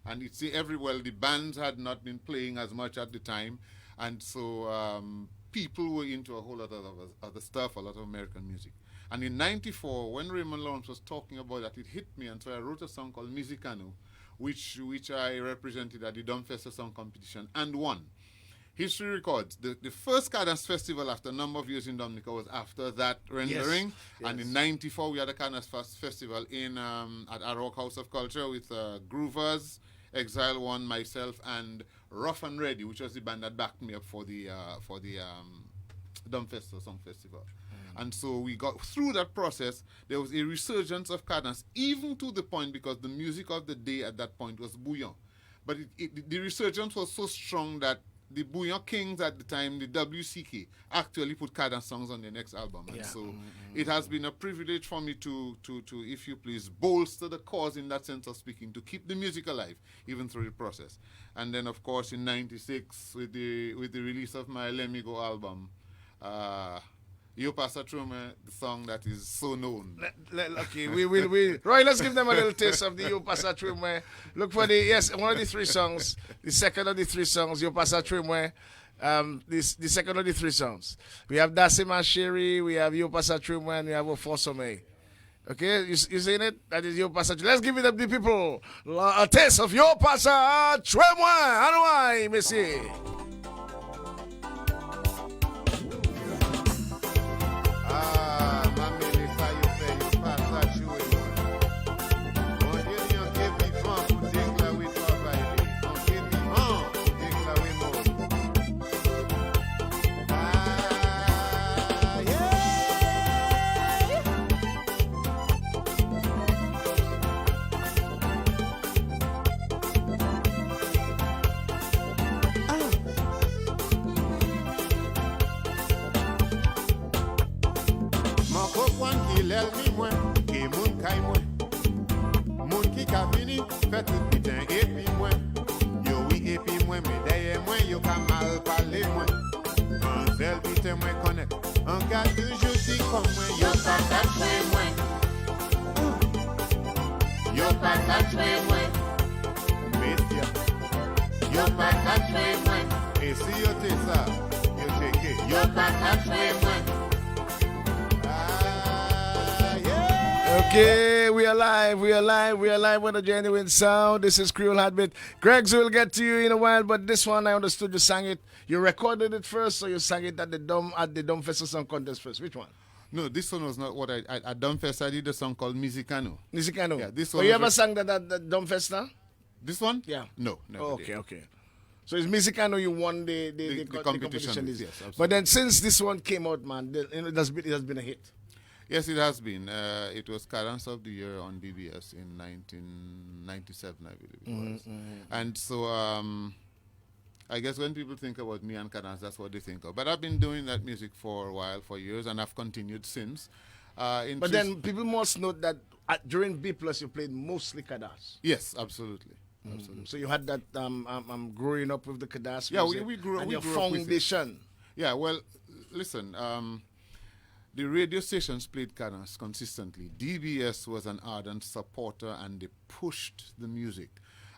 And it's the bands had not been playing as much at the time, and so people were into a whole lot of other stuff, a lot of American music. And in '94, when Raymond Lawrence was talking about that, it hit me, and so I wrote a song called Musicano, which I represented at the Dumbfester Song Competition and won. History records, the first cadence festival after a number of years in Dominica was after that rendering. Yes. And in '94 we had a cadence festival in at Rock House of Culture with Groovers, Exile One, myself, and Rough and Ready, which was the band that backed me up for the Dumbfester Song Festival. And so we got through that process. There was a resurgence of cadence, even to the point, because the music of the day at that point was bouillon. But the resurgence was so strong that the bouillon kings at the time, the WCK, actually put cadence songs on their next album. And so it has been a privilege for me to, if you please, bolster the cause in that sense of speaking, to keep the music alive, even through the process. And then, of course, in '96, with the release of my Let Me Go album, Yo Pasa Trume, the song that is so known. Okay, we Roy, let's give them a little taste of the Yo Pasa Trume. Look for one of the three songs, the second of the three songs, Yo Pasa Trume. The second of the three songs. We have Dasima Shiri, we have Yo Pasa Trume, and we have Ofosome. Okay, you seen it? That is Yo Pasa Trume. Let's give it up the people. A taste of Yo Pasa Trume. Anouai, Messi. Lel mi mwen, ke moun kay mwen. Moun ki ka vini, fè tout pitin epi mwen. Yo wi epi mwen, me deye mwen, yo ka mal pale mwen. An zel pitin mwen konek, an ka toujou si kon mwen. Yo pa ka chwe mwen. Yo pa ka chwe mwen. Bestia. Yo pa ka chwe mwen. E si yo te sa, yo cheke. Yo pa ka chwe mwen. Okay, we are live with a genuine sound. This is Creole Heartbeat. Greg's will get to you in a while, but this one I understood you sang it. You recorded it first, or you sang it at the Dumbfester Song Contest first? Which one? No, this one was not what at Dumbfester. I did a song called Musicano. Musicano. Yeah, this one. You ever sang that at Dumbfester? This one? Yeah. No, never. Okay. So it's Musicano you won the competition. Yes, absolutely. But then since this one came out, man, it has been a hit. Yes, it has been. It was Cadence of the Year on DBS in 1997, I believe it was. And so I guess when people think about me and Cadence, that's what they think of. But I've been doing that music for a while, for years, and I've continued since. But then people must note that during B Plus you played mostly Cadence. Yes, absolutely. Absolutely. So you had that growing up with the Cadence music. Yeah, we grew up. And we your grew foundation. Up with it. Yeah, well, listen. The radio stations played cadence consistently. DBS was an ardent supporter, and they pushed the music.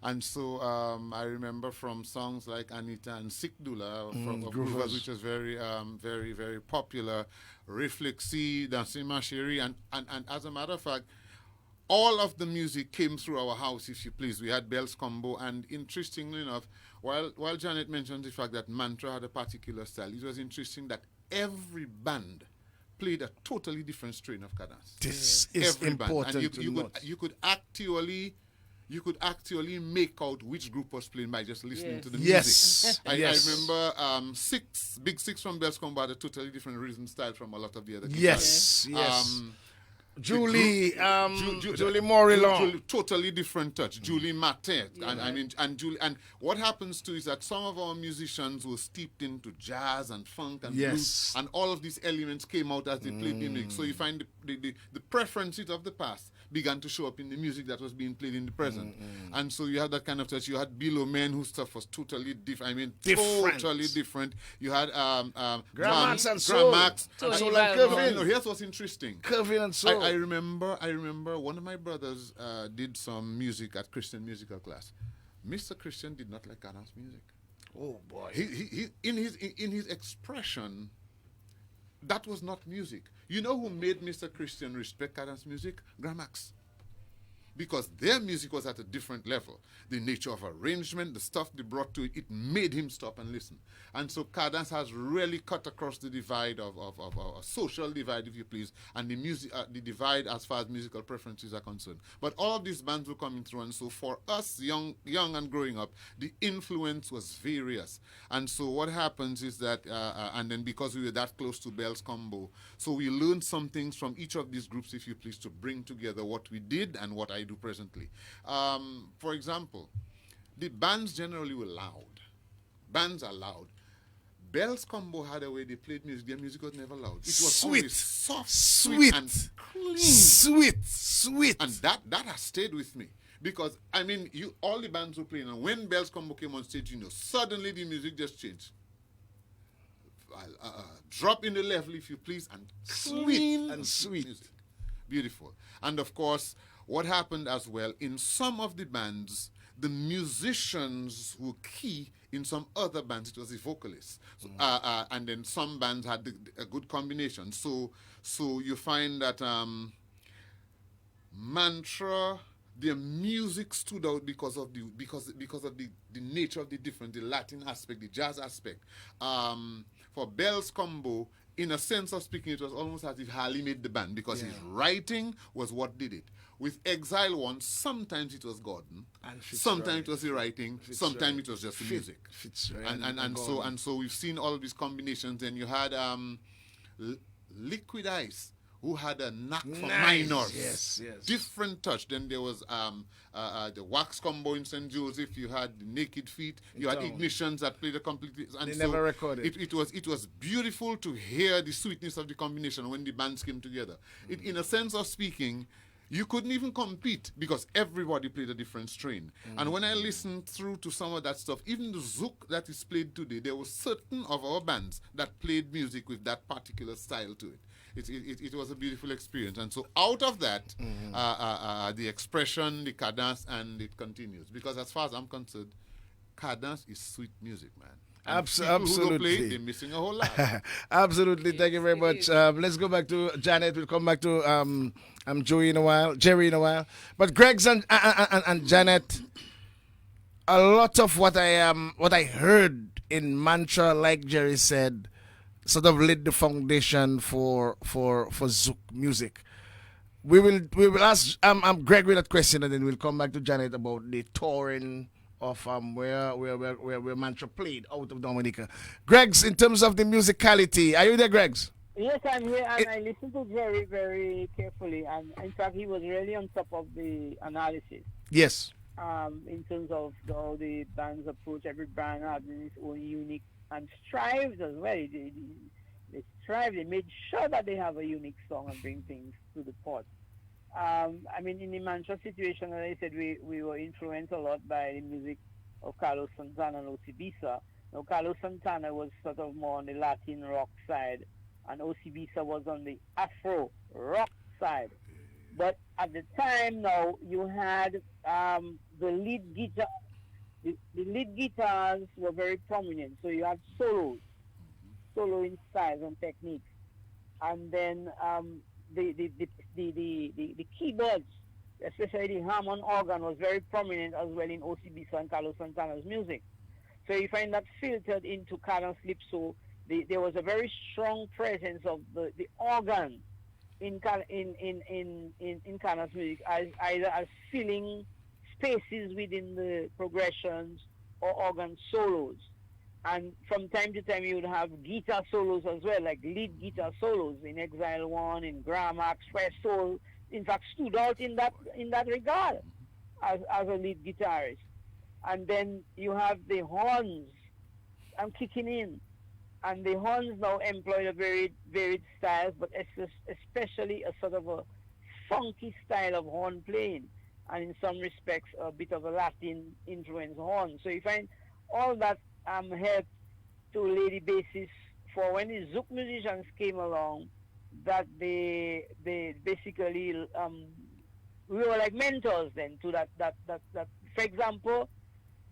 And so I remember from songs like Anita and Sikdula from Groovers, which was very, very popular. Reflexi, Dansima Shiri, and as a matter of fact, all of the music came through our house, if you please. We had Bells Combo, and interestingly enough, while Janet mentioned the fact that Mantra had a particular style, it was interesting that every band played a totally different strain of cadence. This is Every band. important And to note. you could actually make out which group was playing by just listening to the Yes. music. I Yes. remember Big Six from Bells Combo had a totally different rhythm style from a lot of the other Yes. guitarists. Yes. Julie Morillon. Julie, totally different touch. Julie Matet, and what happens too is that some of our musicians were steeped into jazz and funk and blues, and all of these elements came out as they played the music. So you find the preferences of the past began to show up in the music that was being played in the present, and so you had that kind of touch. You had Below Men, whose stuff was totally different. I mean, totally different. You had Gramax and Soul. Gramax and and Soul and Kevin. Here's what's interesting. Kevin and Soul. I remember one of my brothers did some music at Christian musical class. Mr. Christian did not like cadence music. Oh boy. He in his expression, that was not music. You know who made Mr. Christian respect cadence music? Gramax. Because their music was at a different level. The nature of arrangement, the stuff they brought to it, it made him stop and listen. And so cadence has really cut across the divide of a social divide, if you please, and the divide as far as musical preferences are concerned. But all of these bands were coming through, and so for us, young and growing up, the influence was various. And so what happens is that, and then because we were that close to Bells Combo, so we learned some things from each of these groups, if you please, to bring together what we did and what I do presently. For example, the bands generally were loud. Bands are loud. Bells Combo had a way they played music. Their music was never loud. It was always soft, sweet, and clean. Sweet. And that has stayed with me. Because, I mean, all the bands were playing, and when Bells Combo came on stage, suddenly the music just changed. Drop in the level, if you please, and Clean and sweet music. Beautiful. And of course, what happened as well, in some of the bands, the musicians were key. In some other bands, it was the vocalists. So, and then some bands had a good combination. So you find that Mantra, their music stood out because of the nature of the different, the Latin aspect, the jazz aspect. For Bells Combo, in a sense of speaking, it was almost as if Harley made the band because his writing was what did it. With Exile One, sometimes it was Gordon, sometimes it was the writing, sometimes it was just the music. And so we've seen all of these combinations. And you had Liquid Ice, who had a knack for minors. Yes. Different touch. Then there was the Wax Combo in St. Joseph. You had the Naked Feet. You had Ignitions that played a completely. And they never recorded. It was beautiful to hear the sweetness of the combination when the bands came together. In a sense of speaking, you couldn't even compete because everybody played a different strain. And when I listened through to some of that stuff, even the zouk that is played today, there were certain of our bands that played music with that particular style to it. It was a beautiful experience. And so out of that, the expression, the cadence, and it continues. Because as far as I'm concerned, cadence is sweet music, man. Absolutely. Who don't play, they're missing a whole lot. Absolutely. Thank you very much. Let's go back to Janet. We'll come back to Jerry in a while. But Greg's and Janet, a lot of what I heard in Mantra, like Jerry said, sort of laid the foundation for Zouk music. We will ask Greg with that question, and then we'll come back to Janet about the touring of where Mantra played out of Dominica. Greg's, in terms of the musicality, are you there, Greg's? Yes, I'm here, and I listened to Jerry very carefully, and in fact, he was really on top of the analysis. Yes. In terms of how the band's approach, every band had its own unique and strives as well. They strive. They made sure that they have a unique song and bring things to the pot. I mean, in the Mantra situation, as I said, we were influenced a lot by the music of Carlos Santana and Osibisa. Now, Carlos Santana was sort of more on the Latin rock side, and Osibisa was on the Afro rock side. But at the time, now, you had the lead guitar. The lead guitars were very prominent, so you had soloing styles and techniques, and then the keyboards, especially the Hammond organ, was very prominent as well in OCB and Carlos Santana's music. So you find that filtered into cadence calypso, there was a very strong presence of the organ in Kana's music, as either as filling spaces within the progressions or organ solos. And from time to time, you would have guitar solos as well, like lead guitar solos in Exile One, in Gramax, where soul, in fact, stood out in that regard as a lead guitarist. And then you have the horns kicking in. And the horns now employ a very varied styles, but especially a sort of a funky style of horn playing, and in some respects a bit of a Latin influence horn. So you find all that helped to lay the basis for when the Zouk musicians came along, that they basically we were like mentors then to that. For example,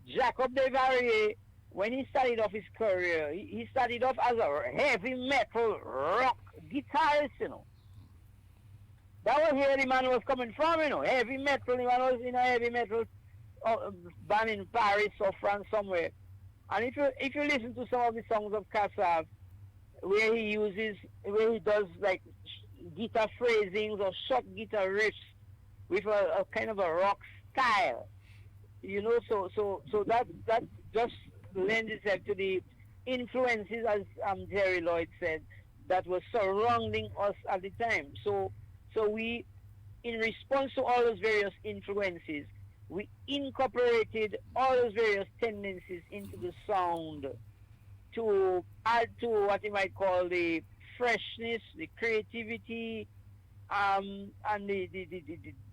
Jacob Desvarieux, when he started off his career, he started off as a heavy metal rock guitarist, you know. That was where the man was coming from, you know. Heavy metal, the man was in a heavy metal band in Paris or France somewhere. And if you listen to some of the songs of Kassav, where he does like guitar phrasings or short guitar riffs with a kind of a rock style, you know, so that just lends itself to the influences, as Jerry Lloyd said, that were surrounding us at the time. So we, in response to all those various influences, we incorporated all those various tendencies into the sound to add to what you might call the freshness, the creativity, and the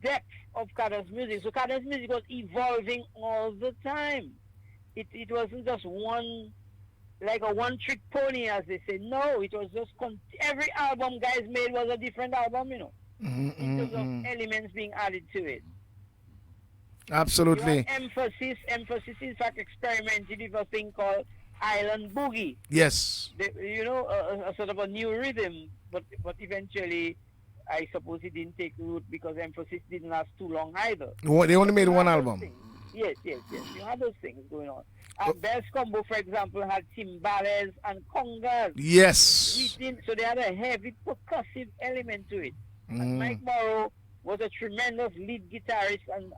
depth of Kada's music. So Kada's music was evolving all the time. It wasn't just one trick pony, as they say. No, it was just every album guys made was a different album, you know, in terms of elements being added to it. Absolutely. Emphasis, in fact, experimented with a thing called Island Boogie. Yes. A sort of a new rhythm, but eventually, I suppose it didn't take root because Emphasis didn't last too long either. They only made one album. Yes. You have those things going on. And Bells Combo, for example, had timbales and congas. Yes. So they had a heavy percussive element to it. And Mike Morrow was a tremendous lead guitarist, and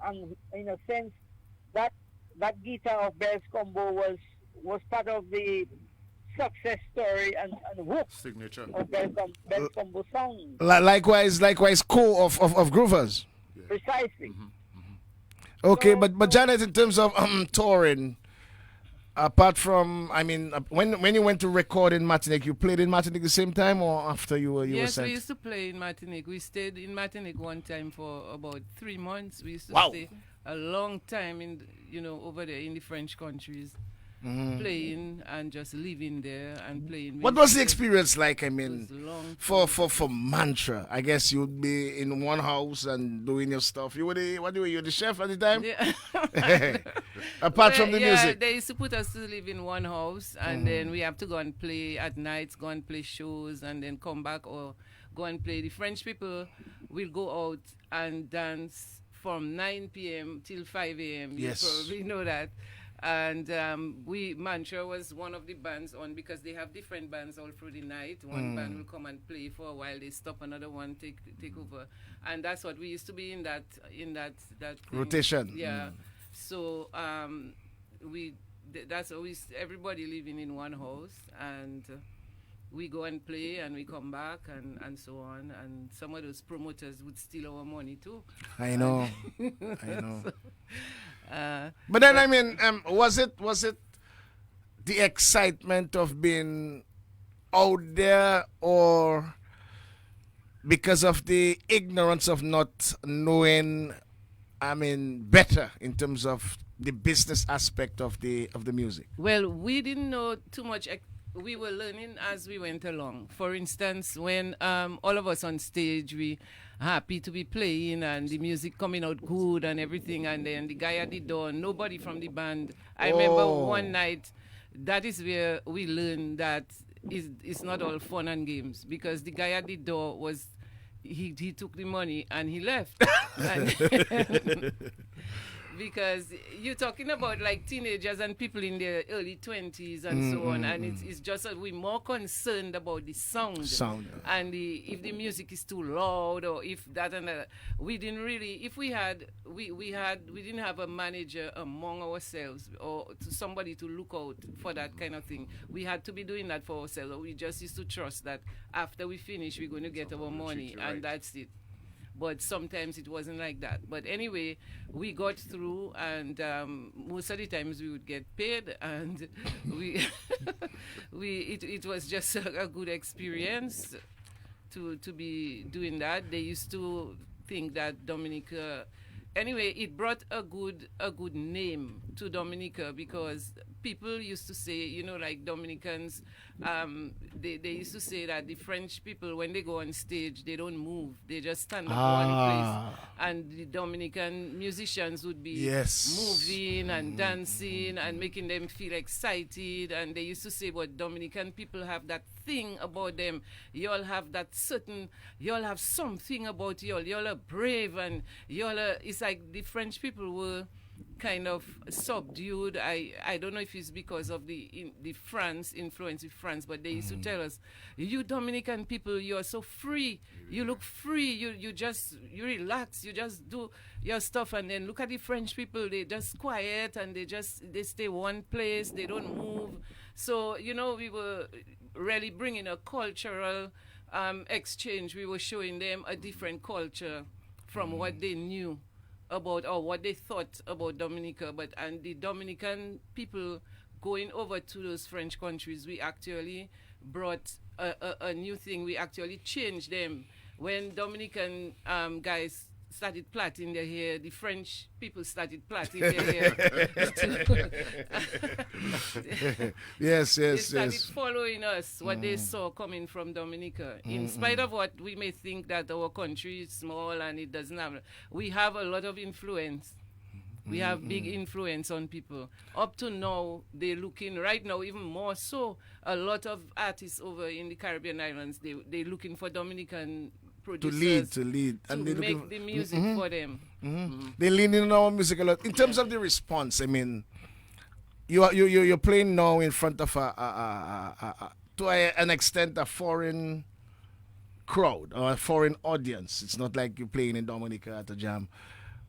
in a sense, that guitar of Bells Combo was part of the success story and hook signature of Bells Combo sound. Likewise, core of Groovers. Yeah. Precisely. Okay, but Janet, in terms of touring, apart from, when you went to record in Martinique, you played in Martinique the same time or after you were Yes, sent? we used to play in Martinique. We stayed in Martinique one time for about 3 months. We used to stay a long time over there in the French countries, playing and just living there and playing. What was the experience like? For Mantra, I guess you'd be in one house and doing your stuff. You were the chef at the time? Yeah. Apart from the music. They used to put us to live in one house, and then we have to go and play at nights, go and play shows, and then come back or go and play. The French people will go out and dance from 9 p.m. till 5 a.m. Yes. You probably know that. And Mantra was one of the bands on, because they have different bands all through the night. One band will come and play for a while, they stop, another one take over, and that's what we used to be in that rotation. Yeah. So that's always everybody living in one house, and we go and play and we come back and so on. And some of those promoters would steal our money too. I know. But then was it the excitement of being out there, or because of the ignorance of not knowing better in terms of the business aspect of the music? Well, we didn't know too much. We were learning as we went along. For instance, when all of us on stage, we happy to be playing and the music coming out good and everything, and then the guy at the door, nobody from the band. I remember one night, that is where we learned that it's not all fun and games, because the guy at the door he took the money and he left. because you're talking about like teenagers and people in their early 20s and so on, and it's just that we're more concerned about the sound and if the music is too loud or if that and that. We didn't really, if we didn't have a manager among ourselves or somebody to look out for that kind of thing. We had to be doing that for ourselves. We just used to trust that after we finish we're going to get our money and that's it. But sometimes it wasn't like that. But anyway, we got through, and most of the times we would get paid, and it was just a good experience to be doing that. They used to think that Dominica. Anyway, it brought a good name to Dominica because people used to say, like Dominicans, they used to say that the French people, when they go on stage, they don't move. They just stand up one place. And the Dominican musicians would be moving and dancing and making them feel excited. And they used to say, but Dominican people have that thing about them. Y'all have y'all have something about y'all. Y'all are brave and it's like the French people were kind of subdued. I don't know if it's because of the France influence with France, but they used to tell us, you Dominican people, you are so free. You look free. You relax. You just do your stuff, and then look at the French people. They just quiet and they stay one place. They don't move. So we were really bringing a cultural exchange. We were showing them a different culture from what they knew about or what they thought about Dominica, and the Dominican people going over to those French countries, we actually brought a new thing. We actually changed them. When Dominican guys started plaiting their hair, the French people started plaiting their hair. Yes. They started following us, what they saw coming from Dominica. In spite of what we may think that our country is small and it doesn't have, we have a lot of influence. We have big influence on people. Up to now, they're looking, right now, even more so, a lot of artists over in the Caribbean islands, they're looking for Dominican producers to lead and they make the music for them. They lean in on our music a lot. In terms of the response, I mean, you're playing now in front of to an extent a foreign crowd or a foreign audience. It's not like you're playing in Dominica at a jam.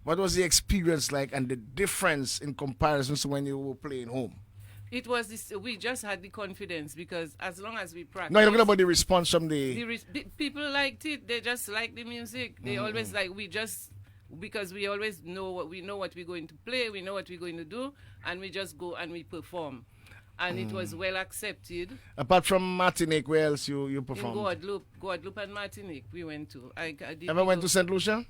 What was the experience like and the difference in comparison to when you were playing home? It was this. We just had the confidence because as long as we practice. No, you're talking about the response from the people liked it. They just like the music. They always like. Because we always know what we're going to play. We know what we're going to do, and we just go and we perform. And it was well accepted. Apart from Martinique, where else you performed? In Guadeloupe and Martinique, we went to. Ever went to St. Lucia?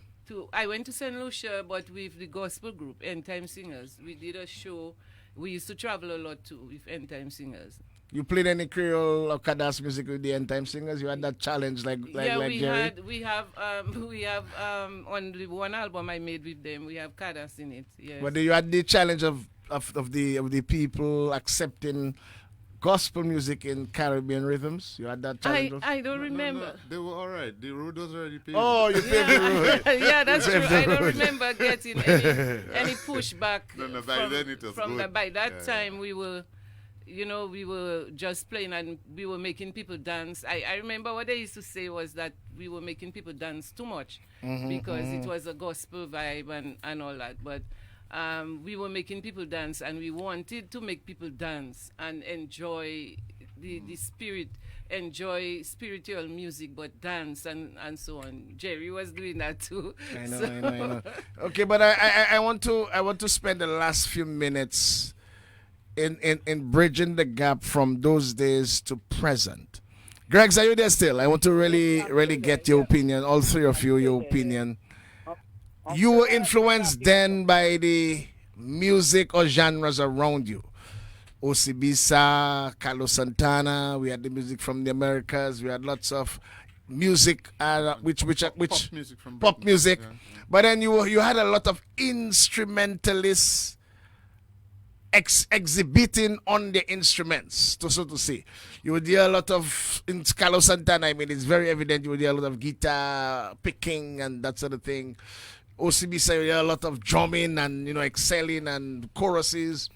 I went to St. Lucia, but with the gospel group, End Time Singers. We did a show. We used to travel a lot too with End Time Singers. You played any Creole or Kadas music with the End Time Singers? You had that challenge like Jerry? We have on the one album I made with them, we have Kadas in it. Yes. But you had the challenge of the people accepting gospel music in Caribbean rhythms. You had that challenge. I don't remember. No, they were all right. The road was already paved. Oh, you paved the road. Yeah, that's true. I don't remember getting any pushback. By then it was good. By that time we were just playing and we were making people dance. I remember what they used to say was that we were making people dance too much because it was a gospel vibe and all that. But we were making people dance and we wanted to make people dance and enjoy the spirit, enjoy spiritual music, but dance and so on. Jerry was doing that too. I know. Okay, but I want to spend the last few minutes in bridging the gap from those days to present. Gregs, are you there still? I want to really get your opinion, all three of you, your opinion. You were influenced then by the music or genres around you. Osibisa, Carlos Santana, we had the music from the Americas, we had lots of music, which pop music. Yeah. But then you had a lot of instrumentalists exhibiting on the instruments, so to say. You would hear a lot of, in Carlos Santana, I mean, it's very evident you would hear a lot of guitar picking and that sort of thing. OCB say a lot of drumming and excelling and choruses.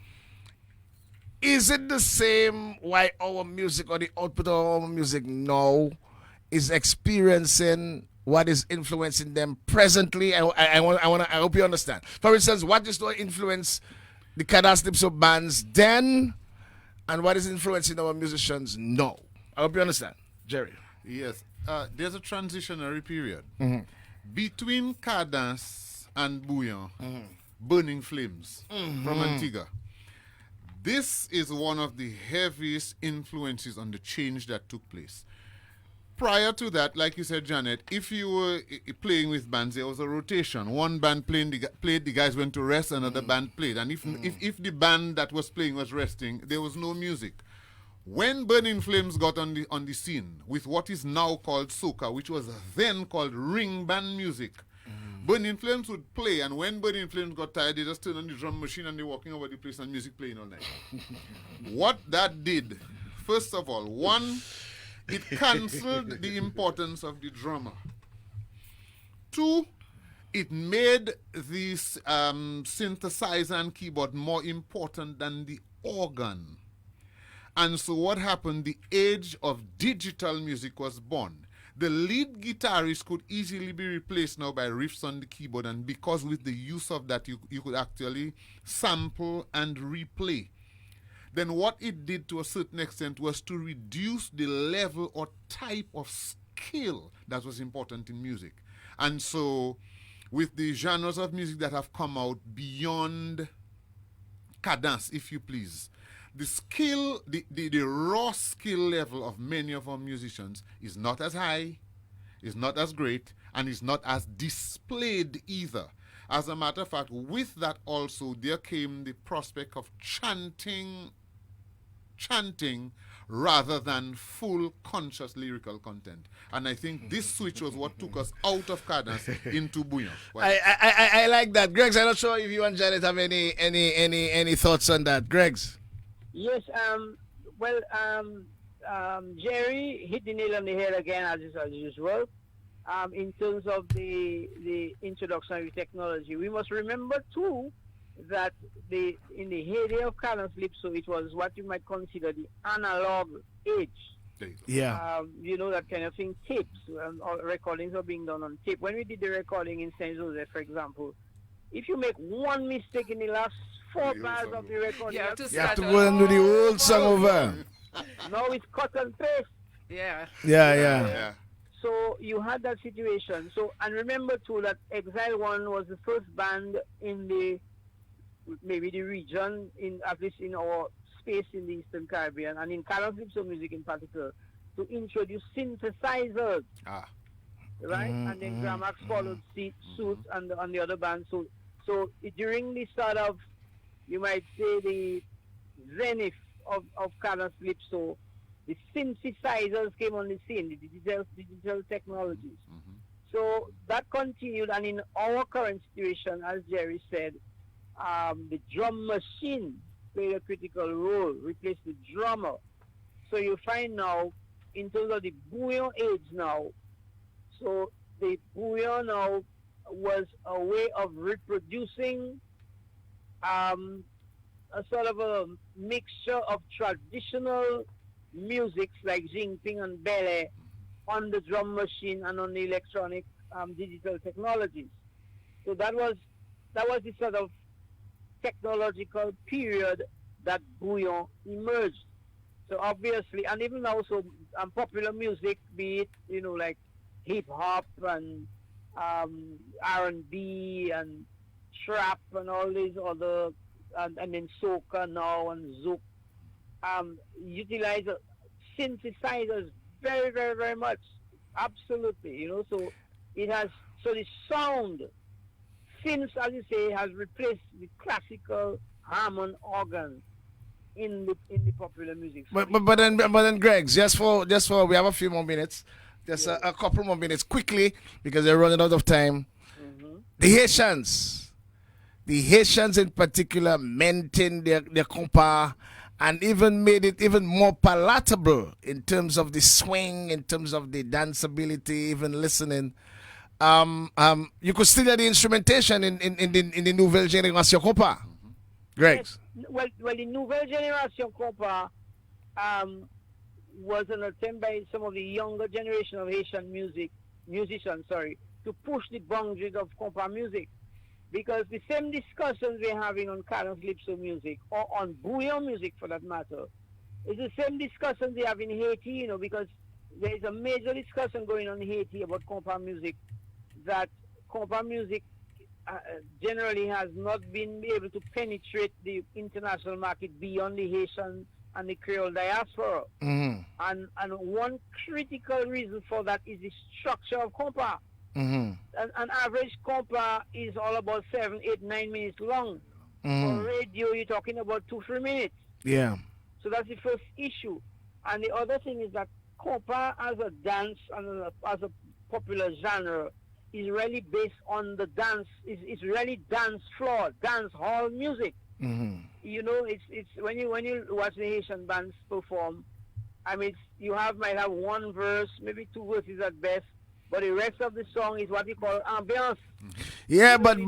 Is it the same why our music or the output of our music now is experiencing what is influencing them presently? I hope you understand. For instance, what is to influence the Cadence Calypso bands then, and what is influencing our musicians now? I hope you understand, Jerry. Yes, there's a transitionary period between Cadence and Bouillon, Burning Flames from Antigua. This is one of the heaviest influences on the change that took place. Prior to that, like you said, Janet, if you were playing with bands, there was a rotation. One band played, the guys went to rest, another band played. And if the band that was playing was resting, there was no music. When Burning Flames got on the scene with what is now called soca, which was then called ring band music, Burning Flames would play, and when Burning Flames got tired, they just turned on the drum machine and they're walking over the place and music playing all night. What that did, first of all, one, it cancelled the importance of the drummer. Two, it made this synthesizer and keyboard more important than the organ. And so what happened, the age of digital music was born. The lead guitarist could easily be replaced now by riffs on the keyboard, and because with the use of that, you could actually sample and replay. Then what it did to a certain extent was to reduce the level or type of skill that was important in music. And so with the genres of music that have come out beyond cadence, if you please, the skill, the raw skill level of many of our musicians is not as high, is not as great, and is not as displayed either. As a matter of fact, with that also, there came the prospect of chanting rather than full conscious lyrical content. And I think this switch was what took us out of cadence into bouillon. I like that. Gregs, I'm not sure if you and Janet have any thoughts on that. Gregs? Yes, Jerry hit the nail on the head again, as usual. In terms of the introduction of technology, we must remember too that in the heyday of Cadence Calypso, it was what you might consider the analog age. Yeah. That kind of thing. Tapes, or recordings are being done on tape. When we did the recording in Saint Joseph, for example, if you make one mistake in the last 4 bars of the recording, You have to go and do the old song over. Now it's cut and paste. Yeah. So you had that situation. So, and remember too that Exile One was the first band in the region, at least in our space in the Eastern Caribbean and in Calypso music in particular, to introduce synthesizers. Right? And then Gramax followed suit and the other bands. So during the sort of, you might say, the zenith of Cadence Calypso, the synthesizers came on the scene, the digital technologies. So that continued, and in our current situation, as Jerry said, the drum machine played a critical role, replaced the drummer. So you find now, in terms of the bouillon age now, so the bouillon now was a way of reproducing a sort of a mixture of traditional musics like Jingping and Bele on the drum machine and on the electronic digital technologies. So that was the sort of technological period that bouillon emerged. So obviously, and even also popular music, be it like hip hop and R&B and trap and all these other, and then soca now and zouk, utilize synthesizers very, very, very much. Absolutely, so it has, so the sound, since, as you say, has replaced the classical Hammond organ in the popular music. But then, Greg, just for we have a few more minutes, just a couple more minutes quickly because they're running out of time. The Haitians in particular maintained their compas and even made it even more palatable in terms of the swing, in terms of the danceability, even listening. you could still hear the instrumentation in the Nouvelle Génération compa. Greg. Yes. Well, the Nouvelle Génération compa was an attempt by some of the younger generation of Haitian musicians, to push the boundaries of compa music. Because the same discussions we're having on calypso music, or on bouillon music for that matter, is the same discussions they have in Haiti, because there is a major discussion going on in Haiti about compa music, that compa music generally has not been able to penetrate the international market beyond the Haitian and the Creole diaspora. Mm-hmm. And one critical reason for that is the structure of compa. Mm-hmm. An average compa is all about 7, 8, 9 minutes long. Mm-hmm. For radio, you're talking about 2-3 minutes. Yeah. So that's the first issue. And the other thing is that compa as a dance and as a popular genre is really based on the dance. It's really dance floor, dance hall music. Mm-hmm. It's when you watch the Haitian bands perform, I mean, might have one verse, maybe 2 verses at best. But the rest of the song is what we call ambiance. Yeah, but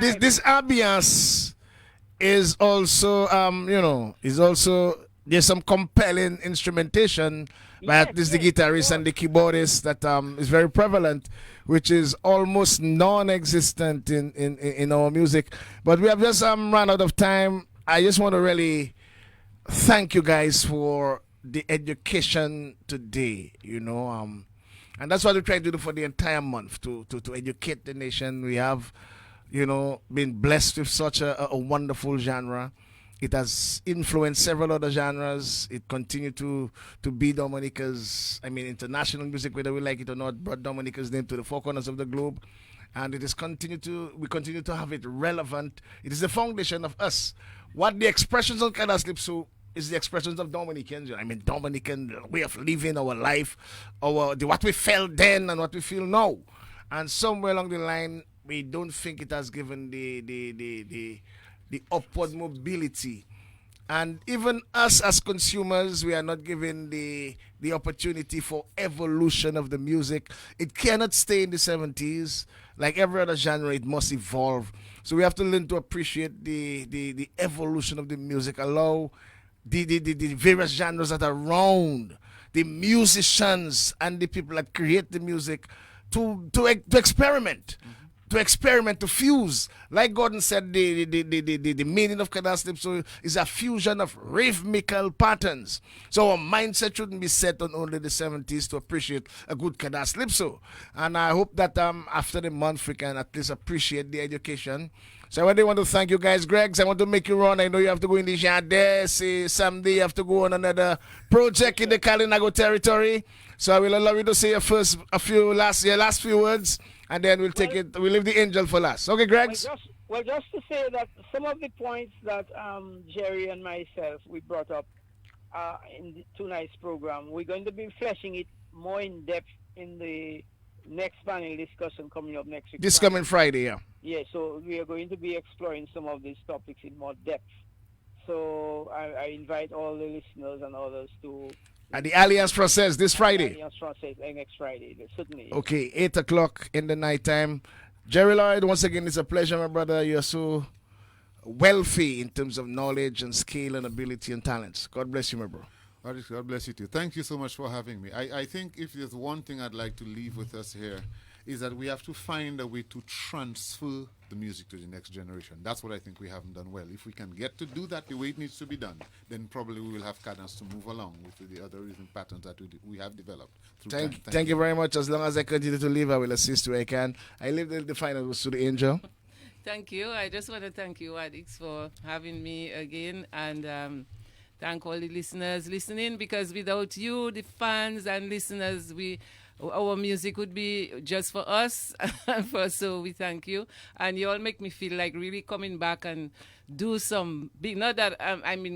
this ambiance is also there's some compelling instrumentation by at least the guitarist and the keyboardist that is very prevalent, which is almost non-existent in our music. But we have just run out of time. I just want to really thank you guys for the education today. And that's what we try to do for the entire month, to educate the nation. We have, been blessed with such a wonderful genre. It has influenced several other genres. It continued to be Dominica's, international music, whether we like it or not, brought Dominica's name to the four corners of the globe. And we continue to have it relevant. It is the foundation of us. What the expressions on Calypso is the expressions of Dominicans. Dominican way of living our life, what we felt then and what we feel now. And somewhere along the line, we don't think it has given the upward mobility. And even us as consumers, we are not given the opportunity for evolution of the music. It cannot stay in the 70s. Like every other genre, it must evolve. So we have to learn to appreciate the evolution of the music, allow the various genres that are around, the musicians and the people that create the music to experiment. Mm-hmm. To experiment, to fuse. Like Gordon said, the meaning of calypso is a fusion of rhythmical patterns. So our mindset shouldn't be set on only the 70s to appreciate a good calypso. And I hope that after the month we can at least appreciate the education. So I really want to thank you guys. Greg, I want to make you run. I know you have to go in the Jardin. Say someday you have to go on another project in the Kalinago territory. So I will allow you to say your last few words, and then we'll leave the angel for last. Okay, Greg? Just to say that some of the points that Jerry and myself, we brought up in tonight's program, we're going to be fleshing it more in depth in the next panel discussion coming up next week. This coming Friday, yeah. Yeah, so we are going to be exploring some of these topics in more depth. So I invite all the listeners and others to... At the Alliance Process this Friday. Alliance Process next Friday, certainly. Okay, 8 o'clock in the night time. Jerry Lloyd, once again, it's a pleasure, my brother. You're so wealthy in terms of knowledge and skill and ability and talents. God bless you, my bro. God bless you too. Thank you so much for having me. I think if there's one thing I'd like to leave with us here is that we have to find a way to transfer the music to the next generation. That's what I think we haven't done well. If we can get to do that the way it needs to be done, then probably we will have cadence to move along with the other rhythm patterns that we have developed. Thank you very much. As long as I continue to live, I will assist where I can. I leave the final words to the angel. Thank you. I just want to thank you, Adix, for having me again, and thank all the listeners listening, because without you, the fans and listeners, our music would be just for us. So we thank you. And you all make me feel like really coming back and do some big, not that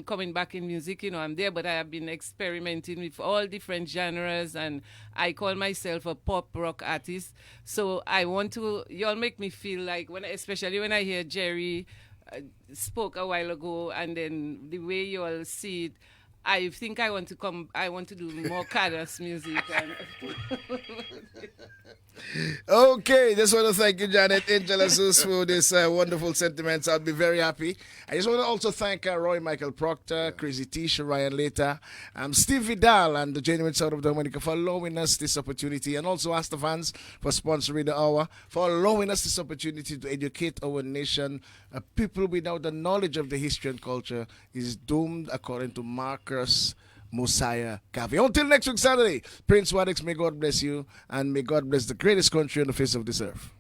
coming back in music, I'm there, but I have been experimenting with all different genres, and I call myself a pop rock artist. So you all make me feel like, especially when I hear Jerry spoke a while ago, and then the way you all see it, I think I want to do more Cadas music. Okay, just want to thank you, Janet Angela Sus, for this wonderful sentiments. I'll be very happy. I just want to also thank Roy Michael Proctor, Crazy Tish, Ryan Later, Steve Vidal, and the Genuine Sound of Dominica for allowing us this opportunity, and also ask the fans for sponsoring the hour, for allowing us this opportunity to educate our nation. People without the knowledge of the history and culture is doomed, according to Marcus Mosiah Garvey. Until next week, Saturday, Prince Wadix, may God bless you, and may God bless the greatest country on the face of this earth.